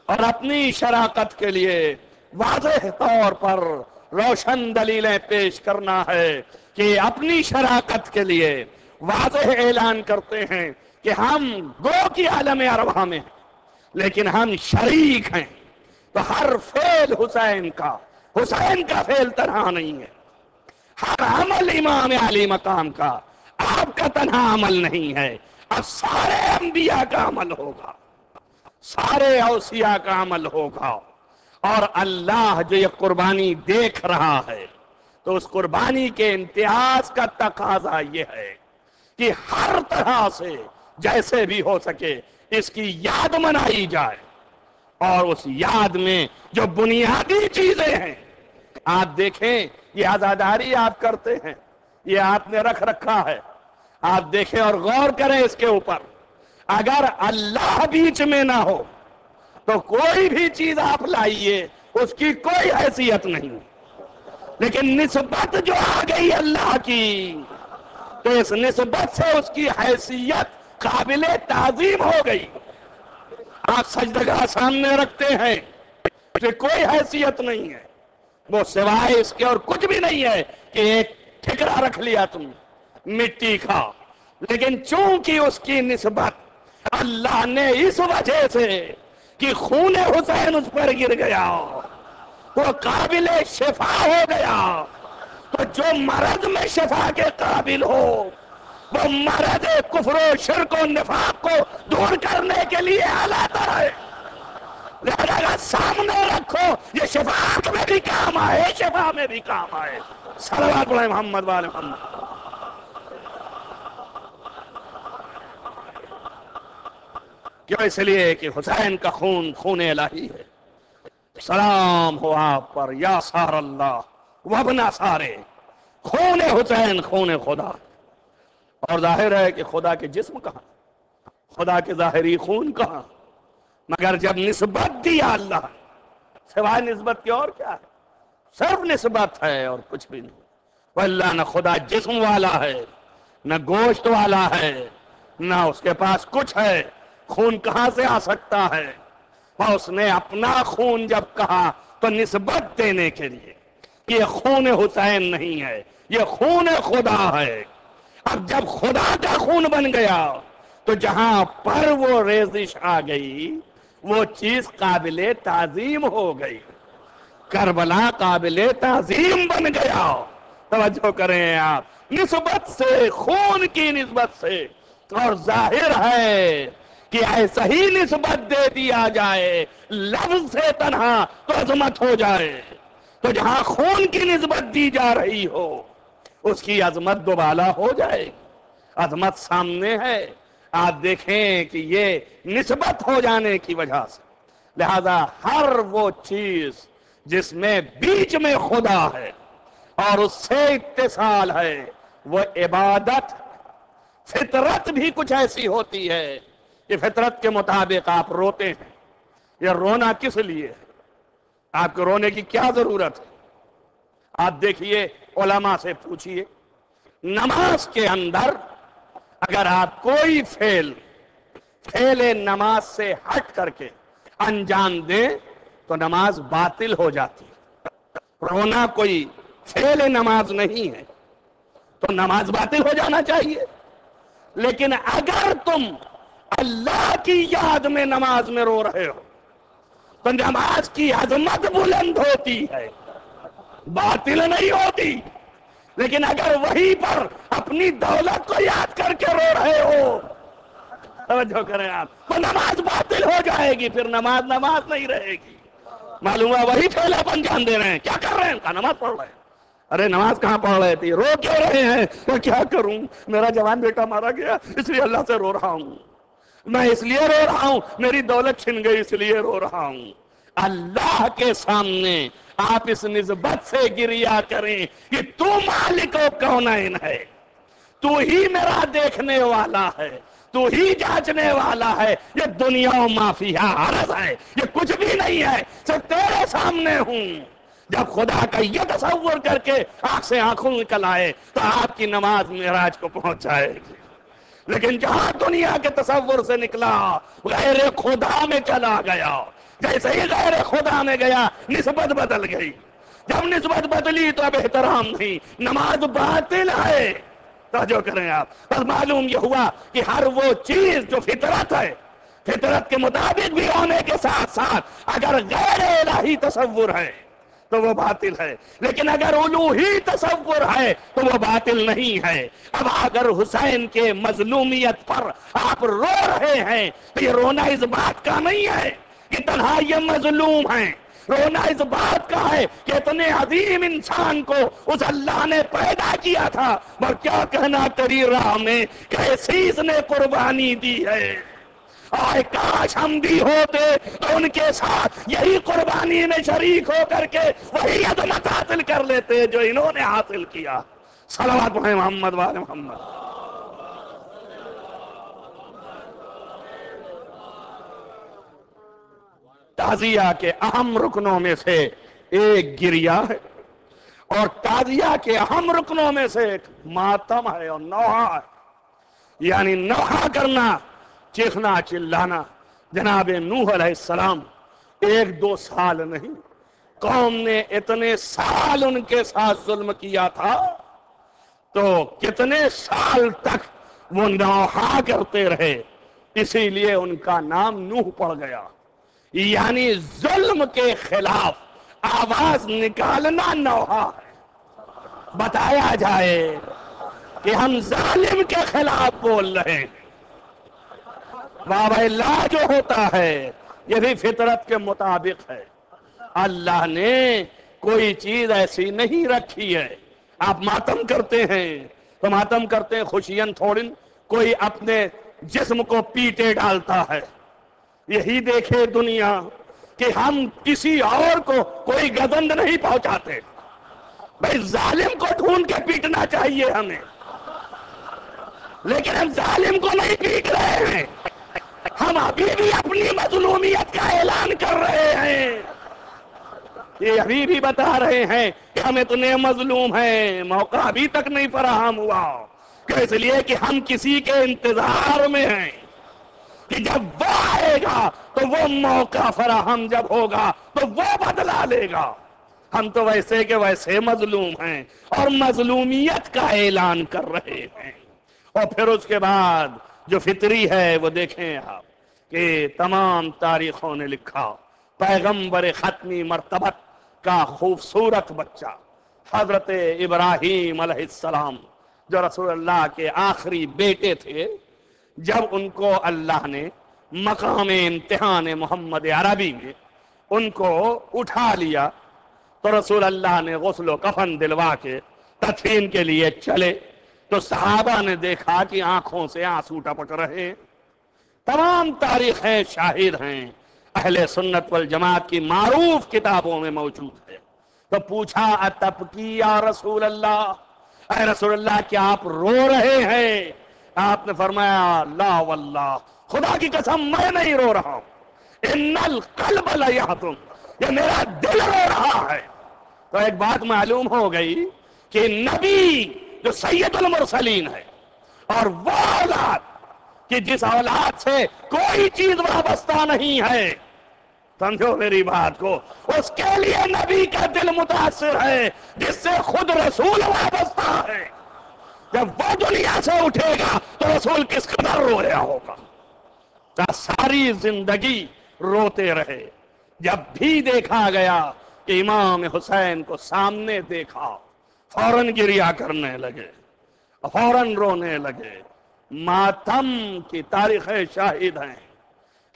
اور اپنی شراکت کے لیے واضح طور پر روشن دلیلیں پیش کرنا ہے کہ اپنی شراکت کے لیے واضح اعلان کرتے ہیں کہ ہم گو کی عالم ارواح میں ہیں لیکن ہم شریک ہیں، تو ہر فعل حسین کا فعل تنہا نہیں ہے، ہر عمل امام علی مقام کا آپ کا تنہا عمل نہیں ہے، اب سارے انبیاء کا عمل ہوگا، سارے اوصیاء کا عمل ہوگا۔ اور اللہ جو یہ قربانی دیکھ رہا ہے تو اس قربانی کے امتیاز کا تقاضا یہ ہے کہ ہر طرح سے جیسے بھی ہو سکے اس کی یاد منائی جائے، اور اس یاد میں جو بنیادی چیزیں ہیں آپ دیکھیں، یہ عزاداری آپ کرتے ہیں، یہ آپ نے رکھ رکھا ہے، آپ دیکھیں اور غور کریں اس کے اوپر، اگر اللہ بیچ میں نہ ہو تو کوئی بھی چیز آپ لائیے اس کی کوئی حیثیت نہیں، لیکن نسبت جو آ گئی اللہ کی تو اس نسبت سے اس کی حیثیت قابل تعظیم ہو گئی۔ آپ سجدگاہ سامنے رکھتے ہیں کہ کوئی حیثیت نہیں ہے، وہ سوائے اس کے اور کچھ بھی نہیں ہے کہ ایک ٹھکرا رکھ لیا تم مٹی کا، لیکن چونکہ اس کی نسبت اللہ نے اس وجہ سے کہ خون حسین اس پر گر گیا وہ قابل شفا ہو گیا، تو جو مرض میں شفا کے قابل ہو وہ مرض کفر و شرک و نفاق کو دور کرنے کے لیے آلاتر ہے، لہذا سامنے رکھو، یہ شفاعت میں بھی کام آئے، شفا میں بھی کام آئے۔ صلوات پڑھیں محمد والے محمد۔ کیوں؟ اس لیے کہ حسین کا خون خون الہی ہے۔ سلام ہو آپ پر یا سار اللہ وابنا سارے، خون حسین خون خدا، اور ظاہر ہے کہ خدا کے جسم کہاں، خدا کے ظاہری خون کہاں، مگر جب نسبت دیا اللہ، سوائے نسبت کی اور کیا ہے؟ صرف نسبت ہے اور کچھ بھی نہیں۔ وہ اللہ نہ خدا جسم والا ہے، نہ گوشت والا ہے، نہ اس کے پاس کچھ ہے، خون کہاں سے آ سکتا ہے؟ اور اس نے اپنا خون جب کہا تو نسبت دینے کے لیے کہ یہ خون حسین نہیں ہے، یہ خون خدا ہے۔ اب جب خدا کا خون بن گیا تو جہاں پر وہ ریزش آ گئی وہ چیز قابل تعظیم ہو گئی. کربلا قابل تعظیم بن گیا. توجہ کریں آپ، نسبت سے، خون کی نسبت سے. اور ظاہر ہے کہ ایسا ہی نسبت دے دیا جائے لفظ سے تنہا تو عظمت ہو جائے. تو جہاں خون کی نسبت دی جا رہی ہو اس کی عظمت دوبالا ہو جائے. عظمت سامنے ہے. آپ دیکھیں کہ یہ نسبت ہو جانے کی وجہ سے، لہذا ہر وہ چیز جس میں بیچ میں خدا ہے اور اس سے اتصال ہے وہ عبادت. فطرت بھی کچھ ایسی ہوتی ہے کہ فطرت کے مطابق آپ روتے ہیں. یہ رونا کس لیے ہے؟ آپ کو رونے کی کیا ضرورت ہے؟ آپ دیکھیے، علماء سے پوچھیے، نماز کے اندر اگر آپ کوئی فعل نماز سے ہٹ کر کے انجام دیں تو نماز باطل ہو جاتی ہے. رونا کوئی فعل نماز نہیں ہے تو نماز باطل ہو جانا چاہیے. لیکن اگر تم اللہ کی یاد میں نماز میں رو رہے ہو تو نماز کی عظمت بلند ہوتی ہے، باطل نہیں ہوتی. لیکن اگر وہیں پر اپنی دولت کو یاد کر کے رو رہے ہو، توجہ کریں آپ، تو نماز باطل ہو جائے گی. پھر نماز نہیں رہے گی. معلوم ہوا وہی پھیلا آپ انجام دے رہے ہیں. کیا کر رہے ہیں؟ نماز پڑھ رہے ہیں. ارے نماز کہاں پڑھ رہے تھے؟ رو کیوں رہے ہیں؟ تو کیا کروں، میرا جوان بیٹا مارا گیا اس لیے اللہ سے رو رہا ہوں. میں اس لیے رو رہا ہوں، میری دولت چھن گئی اس لیے رو رہا ہوں. اللہ کے سامنے آپ اس نسبت سے گریا کریں کہ تو مالک و کونین ہے، تو ہی میرا دیکھنے والا ہے، تو ہی جانچنے والا ہے. یہ دنیا و ما فیہا عرض ہے، یہ کچھ بھی نہیں ہے، صرف تیرے سامنے ہوں. جب خدا کا یہ تصور کر کے آنکھ سے آنکھوں نکل آئے تو آپ کی نماز معراج کو پہنچ جائے گی. لیکن جہاں دنیا کے تصور سے نکلا غیر خدا میں چلا گیا، جیسے ہی غیر خدا میں گیا نسبت بدل گئی. جب نسبت بدلی تو اب احترام نہیں، نماز باطل ہے. توجہ کریں آپ. بس معلوم یہ ہوا کہ ہر وہ چیز جو فطرت ہے، فطرت کے مطابق بھی ہونے کے ساتھ ساتھ اگر غیر الہی تصور ہے تو وہ باطل ہے. لیکن اگر الوہی تصور ہے تو وہ باطل نہیں ہے. اب اگر حسین کے مظلومیت پر آپ رو رہے ہیں تو یہ رونا اس بات کا نہیں ہے کہ تنہا یہ مظلوم ہیں. رونا اس بات کا ہے کہ اتنے عظیم انسان کو اس اللہ نے پیدا کیا تھا، اور کیا کہنا تیری راہ میں کیسی اس نے قربانی دی ہے. اور کاش ہم بھی ہوتے تو ان کے ساتھ یہی قربانی میں شریک ہو کر کے وہی عظمت حاصل کر لیتے جو انہوں نے حاصل کیا. صلوات محمد وآل محمد. تعزیہ کے اہم رکنوں میں سے ایک گریہ ہے، اور تعزیہ کے اہم رکنوں میں سے ایک ماتم ہے اور نوحہ ہے. یعنی نوحہ کرنا، چیخنا چلانا. جناب نوح علیہ السلام 1-2 سال نہیں، قوم نے اتنے سال ان کے ساتھ ظلم کیا تھا تو کتنے سال تک وہ نوحہ کرتے رہے. اسی لیے ان کا نام نوح پڑ گیا. یعنی ظلم کے خلاف آواز نکالنا نوحہ ہے. بتایا جائے کہ ہم ظالم کے خلاف بول رہے ہیں. بابا اللہ جو ہوتا ہے یہ بھی فطرت کے مطابق ہے. اللہ نے کوئی چیز ایسی نہیں رکھی ہے. آپ ماتم کرتے ہیں تو ماتم کرتے ہیں خوشیاں تھوڑی. کوئی اپنے جسم کو پیٹے ڈالتا ہے. یہی دیکھے دنیا کہ ہم کسی اور کو کوئی گزند نہیں پہنچاتے. بھائی ظالم کو ڈھونڈ کے پیٹنا چاہیے ہمیں، لیکن ہم ظالم کو نہیں پیٹ رہے ہیں. ہم ابھی بھی اپنی مظلومیت کا اعلان کر رہے ہیں. یہ ابھی بھی بتا رہے ہیں کہ ہم اتنے مظلوم ہیں، موقع ابھی تک نہیں فراہم ہوا. اس لیے کہ ہم کسی کے انتظار میں ہیں کہ جب وہ آئے گا تو وہ موقع فراہم جب ہوگا تو وہ بدلا لے گا. ہم تو ویسے کہ ویسے مظلوم ہیں اور مظلومیت کا اعلان کر رہے ہیں. اور پھر اس کے بعد جو فطری ہے وہ دیکھیں آپ کہ تمام تاریخوں نے لکھا پیغمبر ختمی مرتبت کا خوبصورت بچہ حضرت ابراہیم علیہ السلام جو رسول اللہ کے آخری بیٹے تھے، جب ان کو اللہ نے مقام امتحان محمد عربی میں ان کو اٹھا لیا تو رسول اللہ نے غسل و کفن دلوا کے تدفین کے لیے چلے تو صحابہ نے دیکھا کہ آنکھوں سے آنسو ٹپک رہے ہیں۔ تمام تاریخیں شاہد ہیں، اہل سنت والجماعت کی معروف کتابوں میں موجود ہے۔ تو پوچھا اتبکی یا رسول اللہ، اے رسول اللہ کیا آپ رو رہے ہیں؟ آپ نے فرمایا لا واللہ، خدا کی قسم میں نہیں رو رہا ہوں، ان القلب لیحزن، یہ میرا دل رو رہا ہے۔ تو ایک بات معلوم ہو گئی کہ نبی جو سید المرسلین ہے اور وہ اولاد کہ جس اولاد سے کوئی چیز وابستہ نہیں ہے، سمجھو میری بات کو، اس کے لیے نبی کا دل متاثر ہے جس سے خود رسول وابستہ ہے۔ جب وہ دنیا سے اٹھے گا تو رسول کس قدر رویا ہوگا۔ ساری زندگی روتے رہے، جب بھی دیکھا گیا کہ امام حسین کو سامنے دیکھا فوراً گریا کرنے لگے، فوراً رونے لگے۔ ماتم کی تاریخیں شاہد ہیں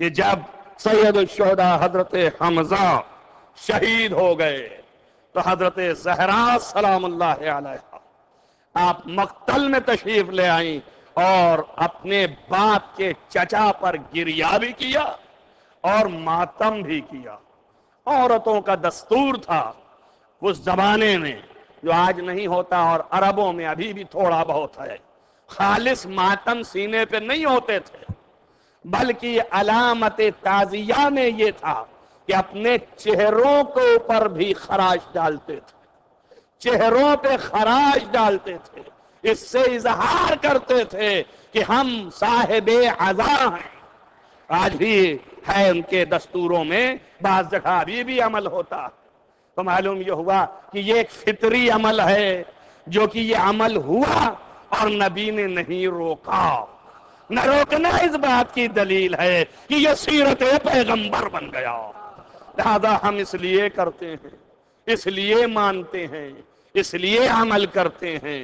کہ جب سید الشہداء حضرت حمزہ شہید ہو گئے تو حضرت زہرا سلام اللہ علیہا آپ مقتل میں تشریف لے آئیں اور اپنے باپ کے چچا پر گریا بھی کیا اور ماتم بھی کیا۔ عورتوں کا دستور تھا اس زمانے میں جو آج نہیں ہوتا، اور عربوں میں ابھی بھی تھوڑا بہت ہے، خالص ماتم سینے پہ نہیں ہوتے تھے، بلکہ علامت تعزیہ میں یہ تھا کہ اپنے چہروں کے اوپر بھی خراش ڈالتے تھے، چہروں پہ خراش ڈالتے تھے، اس سے اظہار کرتے تھے کہ ہم صاحب عزا ہیں۔ آج بھی ہے ان کے دستوروں میں، بعض جگہ ابھی بھی عمل ہوتا، تو معلوم یہ ہوا کہ یہ ایک فطری عمل ہے جو کہ یہ عمل ہوا اور نبی نے نہیں روکا۔ نہ روکنا اس بات کی دلیل ہے کہ یہ سیرت پیغمبر بن گیا، لہذا ہم اس لیے کرتے ہیں، اس لیے مانتے ہیں، اس لیے عمل کرتے ہیں۔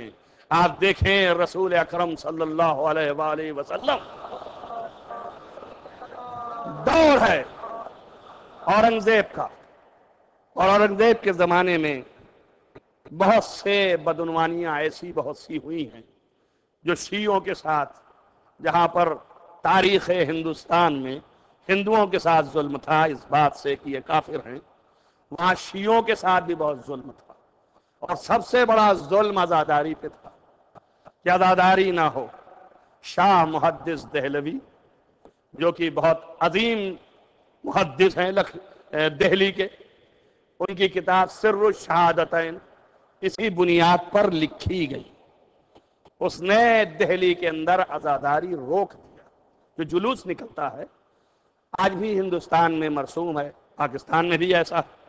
آپ دیکھیں رسول اکرم صلی اللہ علیہ وآلہ وسلم دور ہے اورنگزیب کا، اور اورنگزیب کے زمانے میں بہت سے بدعنوانیاں ایسی بہت سی ہوئی ہیں جو شیعوں کے ساتھ، جہاں پر تاریخ ہندوستان میں ہندوؤں کے ساتھ ظلم تھا اس بات سے کہ یہ کافر ہیں، وہاں شیعوں کے ساتھ بھی بہت ظلم تھا، اور سب سے بڑا ظلم عزاداری پہ تھا کہ عزاداری نہ ہو۔ شاہ محدث دہلوی جو کہ بہت عظیم محدث ہیں دہلی کے، ان کی کتاب سر الشہادتین اسی بنیاد پر لکھی گئی۔ اس نے دہلی کے اندر عزاداری روک دیا، جو جلوس نکلتا ہے آج بھی ہندوستان میں مرسوم ہے، پاکستان میں بھی ایسا ہے،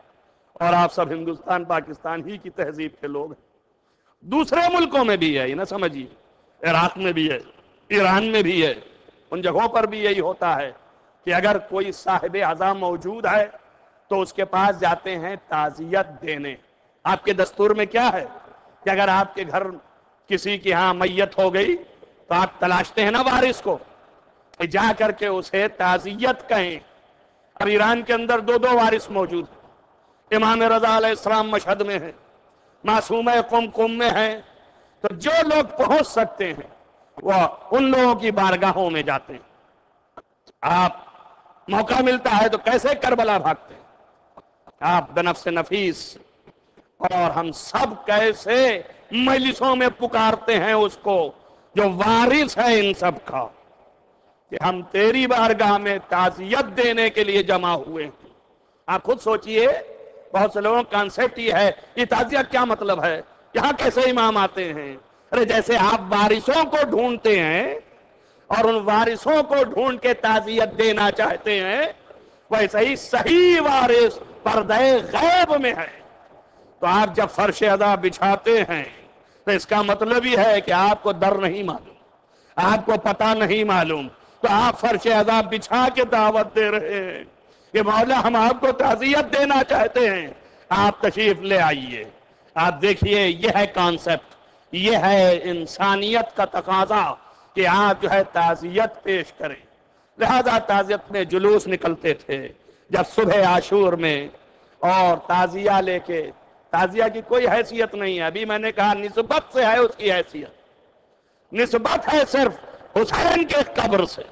اور آپ سب ہندوستان پاکستان ہی کی تہذیب کے لوگ ہیں۔ دوسرے ملکوں میں بھی ہے، یہ نہ سمجھیے، عراق میں بھی ہے، ایران میں بھی ہے، ان جگہوں پر بھی یہی ہوتا ہے کہ اگر کوئی صاحب عزا موجود ہے تو اس کے پاس جاتے ہیں تعزیت دینے۔ آپ کے دستور میں کیا ہے کہ اگر آپ کے گھر کسی کی ہاں میت ہو گئی تو آپ تلاشتے ہیں نا وارث کو، جا کر کے اسے تعزیت کہیں۔ اب ایران کے اندر دو وارث موجود ہیں، امام رضا علیہ السلام مشہد میں ہیں، معصومہ قم میں ہیں، تو جو لوگ پہنچ سکتے ہیں وہ ان لوگوں کی بارگاہوں میں جاتے ہیں۔ آپ موقع ملتا ہے تو کیسے کربلا بھاگتے ہیں آپ بنفس نفیس، اور ہم سب کیسے مجلسوں میں پکارتے ہیں اس کو جو وارث ہے ان سب کا کہ ہم تیری بارگاہ میں تعزیت دینے کے لیے جمع ہوئے ہیں۔ آپ خود سوچئے، بہت سے لوگوں کا کانسیپٹ یہ ہے یہ تعزیت کیا مطلب ہے، یہاں کیسے امام آتے ہیں؟ ارے جیسے آپ وارثوں کو ڈھونڈتے ہیں اور ان وارثوں کو ڈھونڈ کے تعزیت دینا چاہتے ہیں، ویسے ہی صحیح وارث پردہ غیب میں ہے۔ تو آپ جب فرش ادا بچھاتے ہیں تو اس کا مطلب ہی ہے کہ آپ کو در نہیں معلوم، آپ کو پتہ نہیں معلوم، تو آپ فرش عذاب بچھا کے دعوت دے رہے ہیں کہ مولا ہم آپ کو تعزیت دینا چاہتے ہیں، آپ تشریف لے آئیے۔ آپ دیکھیے یہ ہے کانسیپٹ، یہ ہے انسانیت کا تقاضا کہ آپ جو ہے تعزیت پیش کریں۔ لہذا تعزیت میں جلوس نکلتے تھے جب صبح عاشور میں، اور تعزیہ لے کے، تعزیہ کی کوئی حیثیت نہیں ہے، ابھی میں نے کہا نسبت سے ہے اس کی حیثیت، نسبت ہے صرف حسین کے قبر سے۔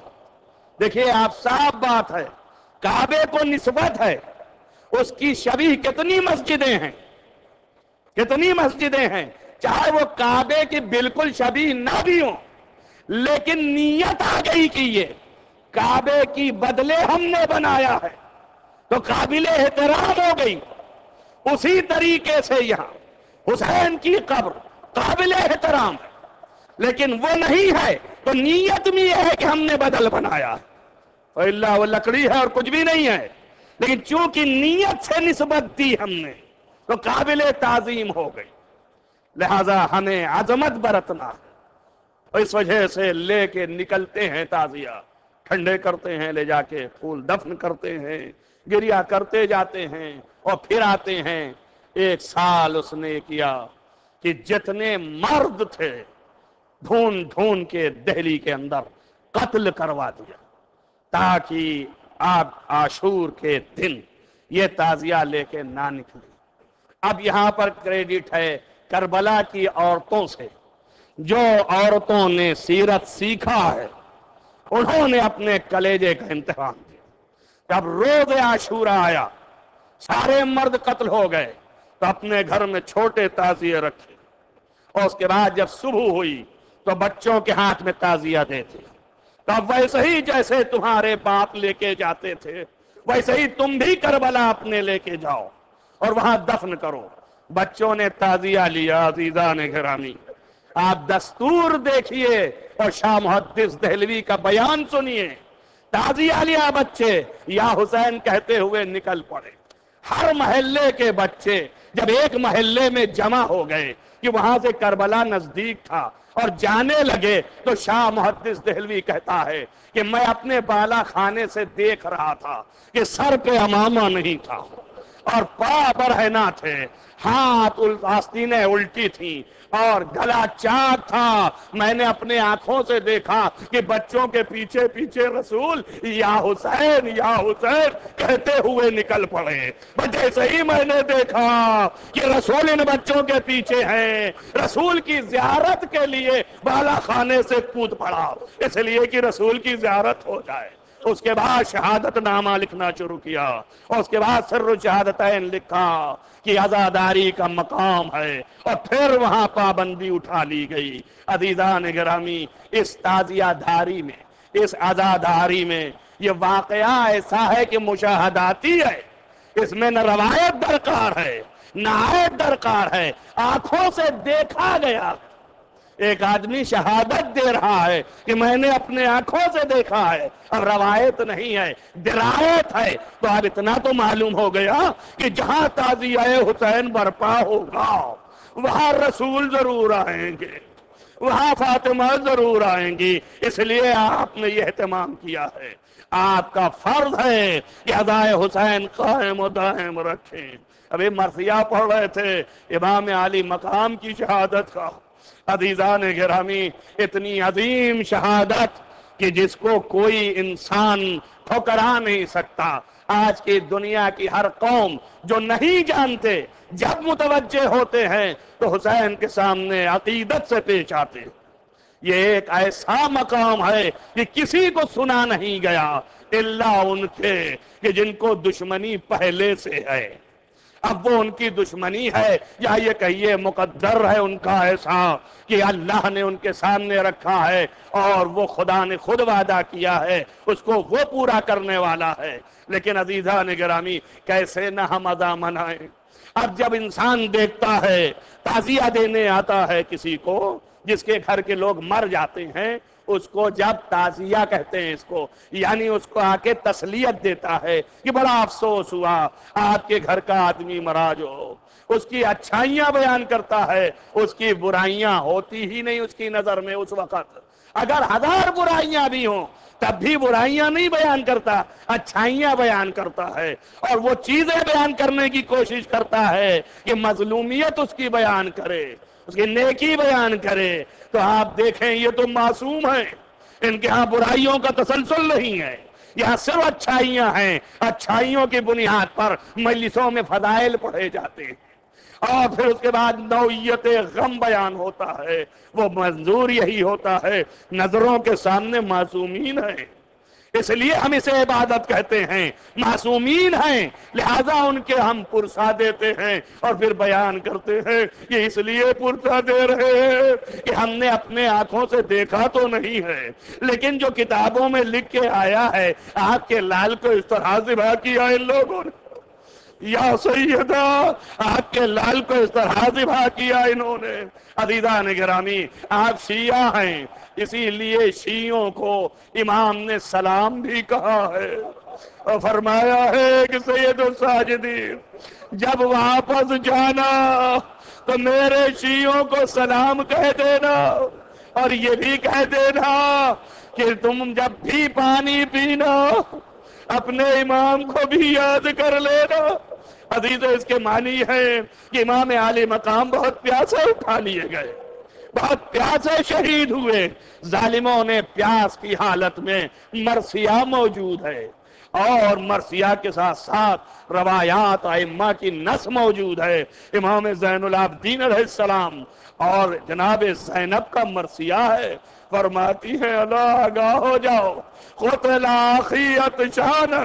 دیکھیے آپ صاف بات ہے، کعبے کو نسبت ہے، اس کی شبیہ کتنی مسجدیں ہیں، کتنی مسجدیں ہیں، چاہے وہ کعبے کی بالکل شبیہ نہ بھی ہوں، لیکن نیت آ گئی کہ یہ کعبے کی بدلے ہم نے بنایا ہے تو قابل احترام ہو گئی۔ اسی طریقے سے یہاں حسین کی قبر قابل احترام ہے، لیکن وہ نہیں ہے تو نیت میں یہ ہے کہ ہم نے بدل بنایا، اللہ وہ لکڑی ہے اور کچھ بھی نہیں ہے، لیکن چونکہ نیت سے نسبت دی ہم نے تو قابل تعظیم ہو گئی۔ لہذا ہمیں عظمت برتنا ہے، اس وجہ سے لے کے نکلتے ہیں تعزیہ، ٹھنڈے کرتے ہیں، لے جا کے پھول دفن کرتے ہیں، گریہ کرتے جاتے ہیں، اور پھر آتے ہیں۔ ایک سال اس نے کیا کہ جتنے مرد تھے ڈھونڈ ڈھونڈ کے دہلی کے اندر قتل کروا دیا، تاکہ آپ عاشور کے دن یہ تعزیہ لے کے نہ نکلے۔ اب یہاں پر کریڈٹ ہے کربلا کی عورتوں سے، جو عورتوں نے سیرت سیکھا ہے انہوں نے اپنے کلیجے کا امتحان دیا۔ جب روز عاشورہ آیا، سارے مرد قتل ہو گئے، تو اپنے گھر میں چھوٹے تعزیے رکھے، اور اس کے بعد جب صبح ہوئی تو بچوں کے ہاتھ میں تعزیہ دیتے، تب ویسے ہی جیسے تمہارے باپ لے کے جاتے تھے ویسے ہی تم بھی کربلا اپنے لے کے جاؤ اور وہاں دفن کرو۔ بچوں نے تعزیہ لیا۔ عزیزان گرامی، آپ دستور دیکھیے اور شاہ محدث دہلوی کا بیان سنیے۔ تعزیہ لیا بچے، یا حسین کہتے ہوئے نکل پڑے۔ ہر محلے کے بچے جب ایک محلے میں جمع ہو گئے کہ وہاں سے کربلا نزدیک تھا اور جانے لگے، تو شاہ محدث دہلوی کہتا ہے کہ میں اپنے بالا خانے سے دیکھ رہا تھا کہ سر پہ امامہ نہیں تھا اور پا برہنہ تھے، ہاتھ آستینیں الٹی تھیں اور گلا چاک تھا۔ میں نے اپنے آنکھوں سے دیکھا کہ بچوں کے پیچھے پیچھے رسول یا حسین یا حسین کہتے ہوئے نکل پڑے۔ جیسے ہی میں نے دیکھا کہ رسول ان بچوں کے پیچھے ہیں، رسول کی زیارت کے لیے بالا خانے سے کود پڑا، اس لیے کہ رسول کی زیارت ہو جائے۔ اس کے بعد شہادت نامہ لکھنا شروع کیا، اور اس کے بعد سر شہادتین لکھا کہ عزاداری کا مقام ہے، اور پھر وہاں پابندی اٹھا لی گئی۔ عزیزان گرامی، اس تعزیہ داری میں، اس عزاداری میں یہ واقعہ ایسا ہے کہ مشاہداتی ہے، اس میں نہ روایت درکار ہے نہ آیت درکار ہے، آنکھوں سے دیکھا گیا۔ ایک آدمی شہادت دے رہا ہے کہ میں نے اپنے آنکھوں سے دیکھا ہے، اب روایت نہیں ہے، درایت ہے۔ تو اب اتنا تو معلوم ہو گیا کہ جہاں تعزیہ حسین برپا ہوگا وہاں رسول ضرور آئیں گے، وہاں فاطمہ ضرور آئیں گی، اس لیے آپ نے یہ اہتمام کیا ہے۔ آپ کا فرض ہے کہ ادائے حسین قائم و دائم رکھیں۔ ابھی مرثیہ پڑھ رہے تھے امام علی مقام کی شہادت کا۔ عزیزان گرامی، اتنی عظیم شہادت کہ جس کو کوئی انسان ٹھکرا نہیں سکتا۔ آج کی دنیا کی ہر قوم جو نہیں جانتے، جب متوجہ ہوتے ہیں تو حسین کے سامنے عقیدت سے پیش آتے ہیں۔ یہ ایک ایسا مقام ہے کہ کسی کو سنا نہیں گیا الا ان کے کہ جن کو دشمنی پہلے سے ہے۔ اب وہ ان کی دشمنی ہے یا یہ کہیے مقدر ہے ان کا ایسا کہ اللہ نے ان کے سامنے رکھا ہے، اور وہ خدا نے خود وعدہ کیا ہے اس کو وہ پورا کرنے والا ہے۔ لیکن عزیزان گرامی، کیسے نہ ہم ادا منائیں۔ اب جب انسان دیکھتا ہے، تعزیہ دینے آتا ہے کسی کو جس کے گھر کے لوگ مر جاتے ہیں، اس کو جب تعزیہ کہتے ہیں، اس کو یعنی اس کو آ کے تسلیت دیتا ہے کہ بڑا افسوس ہوا آپ کے گھر کا آدمی مرا، جو اس کی اچھائیاں بیان کرتا ہے، اس کی برائیاں ہوتی ہی نہیں اس کی نظر میں اس وقت۔ اگر 1000 برائیاں بھی ہوں تب بھی برائیاں نہیں بیان کرتا، اچھائیاں بیان کرتا ہے، اور وہ چیزیں بیان کرنے کی کوشش کرتا ہے کہ مظلومیت اس کی بیان کرے، اس کی نیکی بیان کرے۔ تو آپ دیکھیں یہ تو معصوم ہیں، ان کے ہاں برائیوں کا تسلسل نہیں ہے، یہاں صرف اچھائیاں ہیں، اچھائیوں کی بنیاد پر مجلسوں میں فضائل پڑھے جاتے ہیں، اور پھر اس کے بعد نوعیت غم بیان ہوتا ہے۔ وہ منظور یہی ہوتا ہے نظروں کے سامنے معصومین ہیں، اس لیے ہم اسے عبادت کہتے ہیں، معصومین ہیں لہذا ان کے ہم پرسا دیتے ہیں اور پھر بیان کرتے ہیں۔ یہ اس لیے پرسا دے رہے ہیں کہ ہم نے اپنے آنکھوں سے دیکھا تو نہیں ہے، لیکن جو کتابوں میں لکھ کے آیا ہے آپ کے لال کو اس طرح ذبح کیا ان لوگوں نے، یا سیدہ آپ کے لال کو اس طرح ذبح کیا انہوں نے۔ عزیزان گرامی، آپ شیعہ ہیں، اسی لیے شیعوں کو امام نے سلام بھی کہا ہے اور فرمایا ہے کہ سید الساجدین جب واپس جانا تو میرے شیعوں کو سلام کہہ دینا، اور یہ بھی کہہ دینا کہ تم جب بھی پانی پینا اپنے امام کو بھی یاد کر لینا۔ عزیزو، اس کے معنی ہے کہ امام عالی مقام بہت پیاسے اٹھا لیے گئے، بہت پیاسے شہید ہوئے۔ ظالموں نے پیاس کی حالت میں مرثیہ موجود ہے، اور مرثیہ کے ساتھ ساتھ روایات ائمہ کی نص موجود ہے۔ امام زین العابدین علیہ السلام اور جناب زینب کا مرثیہ ہے، فرماتی ہیں اللہ آگاہ ہو جاؤ، قتل اخی عطشانا،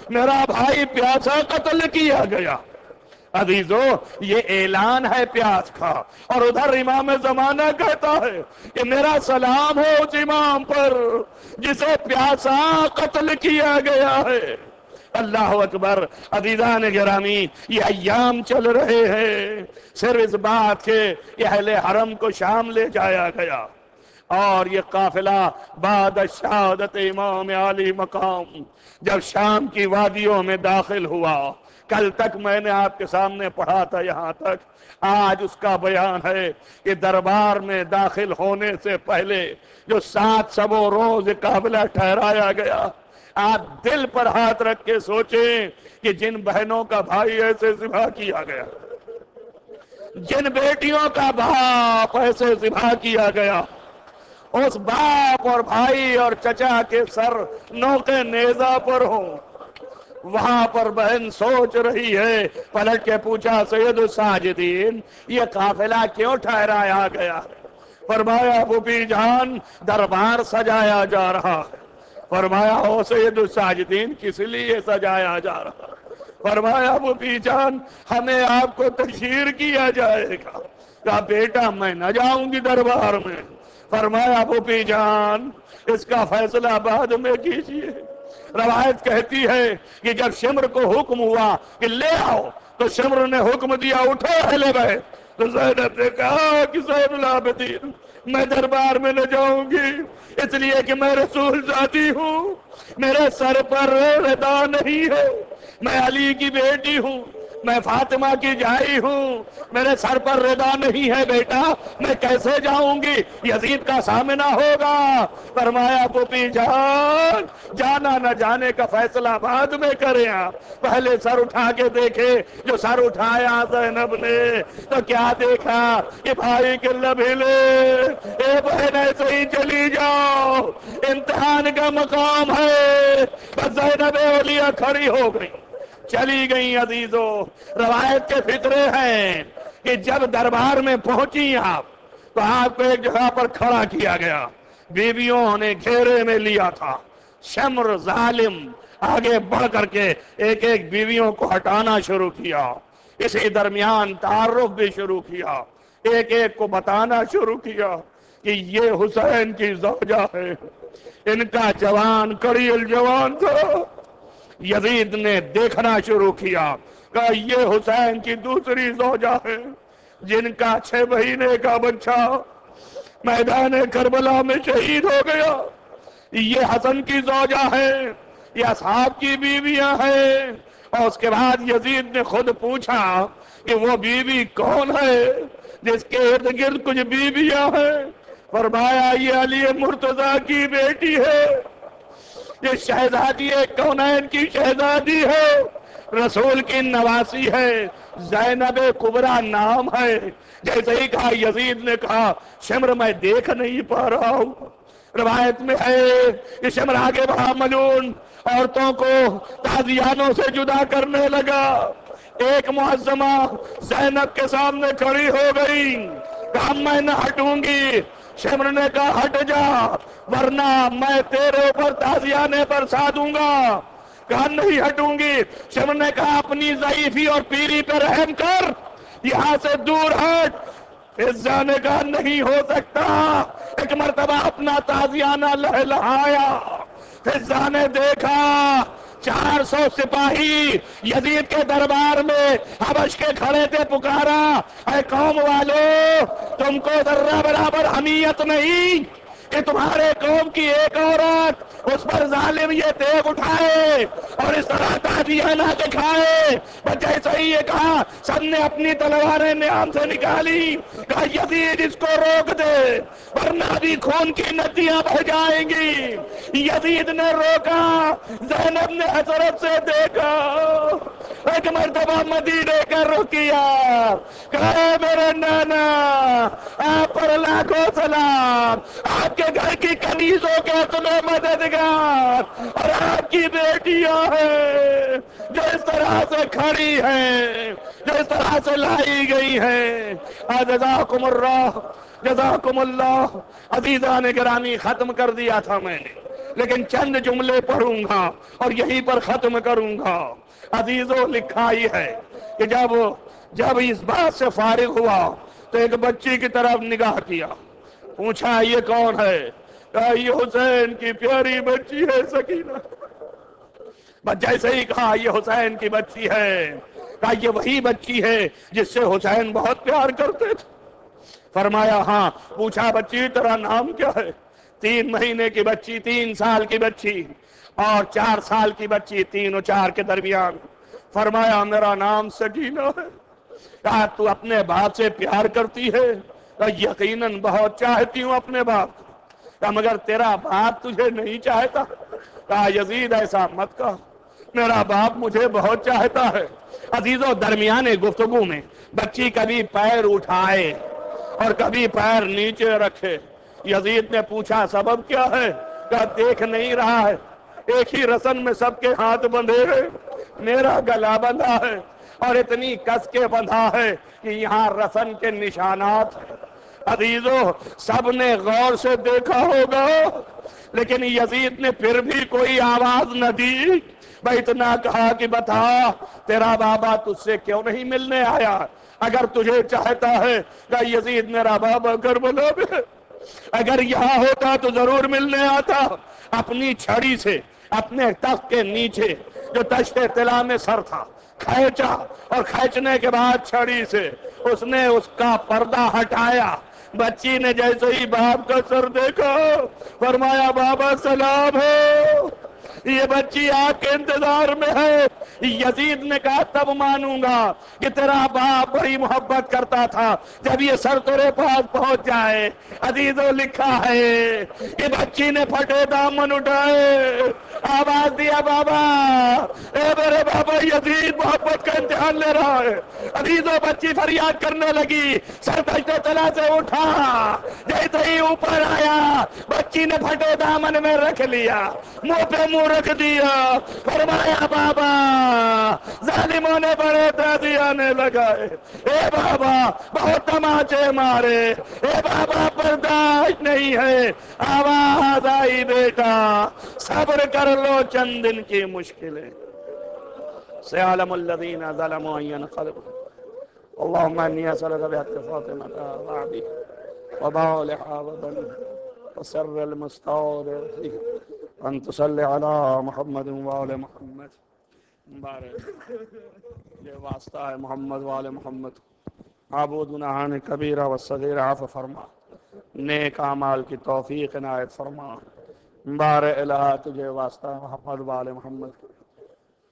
میرا بھائی پیاسا قتل کیا گیا۔ عزیزو، یہ اعلان ہے پیاس کا، اور ادھر امام زمانہ کہتا ہے کہ میرا سلام ہو اس امام پر جسے پیاسا قتل کیا گیا ہے۔ اللہ اکبر۔ عزیزان گرامی، یہ ایام چل رہے ہیں صرف اس بات کے کہ اہل حرم کو شام لے جایا گیا، اور یہ قافلہ بعد شہادت امام عالی مقام جب شام کی وادیوں میں داخل ہوا، کل تک میں نے آپ کے سامنے پڑھا تھا یہاں تک، آج اس کا بیان ہے کہ دربار میں داخل ہونے سے پہلے جو 7 شب و روز قافلہ ٹھہرایا گیا، آپ دل پر ہاتھ رکھ کے سوچیں کہ جن بہنوں کا بھائی ایسے ذبح کیا گیا، جن بیٹیوں کا باپ ایسے ذبح کیا گیا، اس باپ اور بھائی اور چچا کے سر نوکے نیزہ پر ہوں۔ وہاں پر بہن سوچ رہی ہے، پلٹ کے پوچھا سید الساجدین یہ قافلہ کیوں ٹھہرایا گیا؟ فرمایا ابھی جان دربار سجایا جا رہا ہے۔ فرمایا ہو سید الساجدین کس لیے سجایا جا رہا ہے؟ فرمایا ابھی جان ہمیں آپ کو تشہیر کیا جائے گا۔ کہا بیٹا میں نہ جاؤں گی دربار میں۔ فرمایا ابھی جان اس کا فیصلہ بعد میں کیجیے۔ روایت کہتی ہے کہ جب شمر کو حکم ہوا کہ لے آؤ تو شمر نے حکم دیا اٹھو اہل بیت، تو زینب نے کہا کہ زین العابدین میں دربار میں نہ جاؤں گی، اس لیے کہ میں رسول ذاتی ہوں، میرے سر پر ردا نہیں ہے، میں علی کی بیٹی ہوں، میں فاطمہ کی جائی ہوں، میرے سر پر ردا نہیں ہے بیٹا، میں کیسے جاؤں گی؟ یزید کا سامنا ہوگا۔ فرمایا پوپی جان جانا نہ جانے کا فیصلہ بعد میں کریں، آپ پہلے سر اٹھا کے دیکھے۔ جو سر اٹھایا زینب نے تو کیا دیکھا کہ بھائی کے لب ہلے، اے بہن ایسے ہی چلی جاؤ، امتحان کا مقام ہے۔ بس زینب اولیاء کھڑی ہو گئی، چلی گئی۔ عزیزو، روایت کے فطرے ہیں کہ جب دربار میں پہنچی آپ تو آپ کو ایک جگہ پر کھڑا کیا گیا، بیویوں نے گھیرے میں لیا تھا، شمر ظالم آگے بڑھ کر کے ایک ایک بیویوں کو ہٹانا شروع کیا، اسی درمیان تعارف بھی شروع کیا، ایک ایک کو بتانا شروع کیا کہ یہ حسین کی زوجہ ہے، ان کا جوان کڑی الجوان تھا۔ یزید نے دیکھنا شروع کیا، کہا یہ حسین کی دوسری زوجہ ہے جن کا 6 مہینے کا بچہ میدان کربلا میں شہید ہو گیا، یہ حسن کی زوجہ ہے، یہ اصحاب کی بیویاں ہیں۔ اور اس کے بعد یزید نے خود پوچھا کہ وہ بیوی کون ہے جس کے ارد گرد کچھ بیویاں ہیں؟ فرمایا یہ علی مرتضیٰ کی بیٹی ہے، یہ شہزادی کونین کی شہزادی ہے، رسول کی نواسی ہے، زینب کبریٰ نام ہے۔ جیسے ہی کہا یزید نے کہا شمر میں دیکھ نہیں پا رہا ہوں۔ روایت میں ہے کہ شمر آگے بڑھا، ملعون عورتوں کو تازیانوں سے جدا کرنے لگا۔ ایک معظمہ زینب کے سامنے کھڑی ہو گئی، کہا میں نہ ہٹوں گی۔ شمر نے کہا ہٹ جا ورنہ میں تیرے اوپر تازیانے برسا دوں گا۔ کہا نہیں ہٹوں گی۔ شمر نے کہا اپنی ضعیفی اور پیری پر رحم کر، یہاں سے دور ہٹ۔ فضہ نے کہا نہیں ہو سکتا۔ ایک مرتبہ اپنا تازیانہ لہلہایا، فضہ نے دیکھا 400 سپاہی یزید کے دربار میں حبش کے کھڑے تھے، پکارا اے قوم والو، تم کو ذرہ برابر حمیت نہیں کہ تمہارے قوم کی ایک عورت اس پر ظالم یہ تیغ اٹھائے اور اس طرح تازیانہ دکھائے۔ جیسے ہی یہ کہا سب نے اپنی تلواریں نیام سے نکالی، کہا یزید اس کو روک دے ورنہ ابھی خون کی ندیاں بہہ جائیں گی۔ یزید نے روکا، زینب نے حسرت سے دیکھا، ایک مرتبہ مدینے کا رخ کیا، کہا اے میرے نانا آپ پر لاکھوں سلام، آپ کے گھر کی کنیزوں کے تمہیں مددگار اور آپ کی بیٹیاں ہیں جو اس طرح سے کھڑی ہیں، جو اس طرح سے لائی گئی ہیں۔ جزاکم اللہ، جزاکم اللہ۔ عزیزان گرامی ختم کر دیا تھا میں نے، لیکن چند جملے پڑھوں گا اور یہیں پر ختم کروں گا۔ عزیزوں لکھا ہی ہے کہ جب اس بات سے فارغ ہوا تو ایک بچی کی طرف نگاہ کیا، پوچھا یہ کون ہے؟ کہا یہ حسین کی پیاری بچی ہے سکینہ۔ بس جیسے ہی کہا یہ حسین کی بچی ہے، کہا یہ وہی بچی ہے جس سے حسین بہت پیار کرتے تھے۔ فرمایا ہاں۔ پوچھا بچی تیرا نام کیا ہے؟ 3 مہینے کی بچی، 3 سال کی بچی اور 4 سال کی بچی، 3 اور 4 کے درمیان۔ فرمایا میرا نام سکینہ ہے۔ کہا تو اپنے باپ سے پیار کرتی ہے؟ کہا یقیناً بہت چاہتی ہوں اپنے باپ کو۔ کہا مگر تیرا باپ تجھے نہیں چاہتا؟ کہا یزید ایسا مت کہا، میرا باپ مجھے بہت چاہتا ہے۔ عزیزوں درمیان گفتگو میں بچی کبھی پیر اٹھائے اور کبھی پیر نیچے رکھے۔ یزید نے پوچھا سبب کیا ہے؟ کہا دیکھ نہیں رہا ہے ایک ہی رسن میں سب کے ہاتھ بندھے ہیں، میرا گلا بندھا ہے اور اتنی کس کے بندھا ہے کہ یہاں رسن کے نشانات ہیں۔ عزیزوں سب نے غور سے دیکھا ہوگا لیکن یزید نے پھر بھی کوئی آواز نہ دی۔ میں اتنا کہا کہ بتا تیرا بابا تجھ سے کیوں نہیں ملنے آیا؟ اگر تجھے چاہتا ہے کہ یزید میرا بابا کربلا میں، اگر یہاں ہوتا تو ضرور ملنے آتا۔ اپنی چھڑی سے اپنے تخت کے نیچے جو تشت طلا میں سر تھا کھینچا اور کھینچنے کے بعد چھڑی سے اس نے اس کا پردہ ہٹایا۔ بچی نے جیسے ہی باپ کا سر دیکھا فرمایا بابا سلام ہو، یہ بچی آپ کے انتظار میں ہے۔ یزید نے کہا تب مانوں گا کہ تیرا باپ بڑی محبت کرتا تھا جب یہ سر تیرے پاس پہنچ جائے۔ عزیزوں لکھا ہے کہ بچی نے پھٹے دامن اٹھائے، آواز دیا بابا، اے میرے بابا یزید محبت کا امتحان لے رہا ہے۔ عزیزوں بچی فریاد کرنے لگی، سر تشت طلا سے اٹھا، جیسے ہی اوپر آیا بچی نے پھٹے دامن میں رکھ لیا، منہ پہ منہ رکھ دیا، فرمایا بابا ظالموں نے بڑے تازیانے لگائے، اے بابا بہت تماچے مارے، اے بابا برداشت نہیں ہے۔ آواز آئی بیٹا صبر کر لو چند دن کی مشکلیں، سيعلم الذين ظلموا أن ينقلبوا. اللهم إني أسألك بحق فاطمة وعبي وبالحا وبني وسر المستودع فيه أن تصلي على محمد وآل محمد مبارک یہ واسطہ ہے محمد وآل محمد۔ معبود گناہان کبیرہ و صغیرہ عفو فرما، نیک اعمال کی توفیق عنایت فرما۔ بار الہ تجھے واسطہ ہے محمد وآل محمد،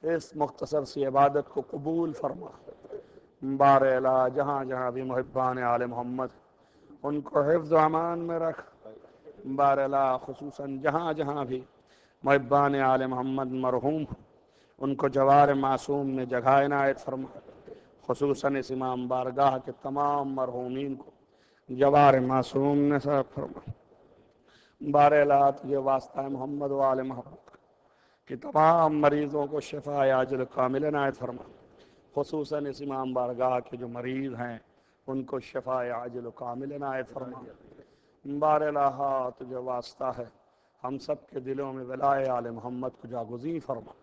اس مختصر سی عبادت کو قبول فرما۔ بار الہ جہاں جہاں بھی محبان آل محمد ان کو حفظ و امان میں رکھ. بارلا خصوصاً جہاں جہاں بھی محبان آل محمد مرحوم ان کو جوار معصوم نے جگہ عنایت فرما. خصوصاً اس امام بارگاہ کے تمام مرحومین کو جوار معصوم نے سب فرما. بارلا تجھے واسطہ محمد و آل محمد کہ تمام مریضوں کو شفا عاجل کامل عنایت فرما. خصوصاً اس امام بارگاہ کے جو مریض ہیں ان کو شفا عاجل کامل عنایت فرما. بار الہ تجھے واسطہ ہے ہم سب کے دلوں میں ولائے آل محمد کو جاگزیں فرما.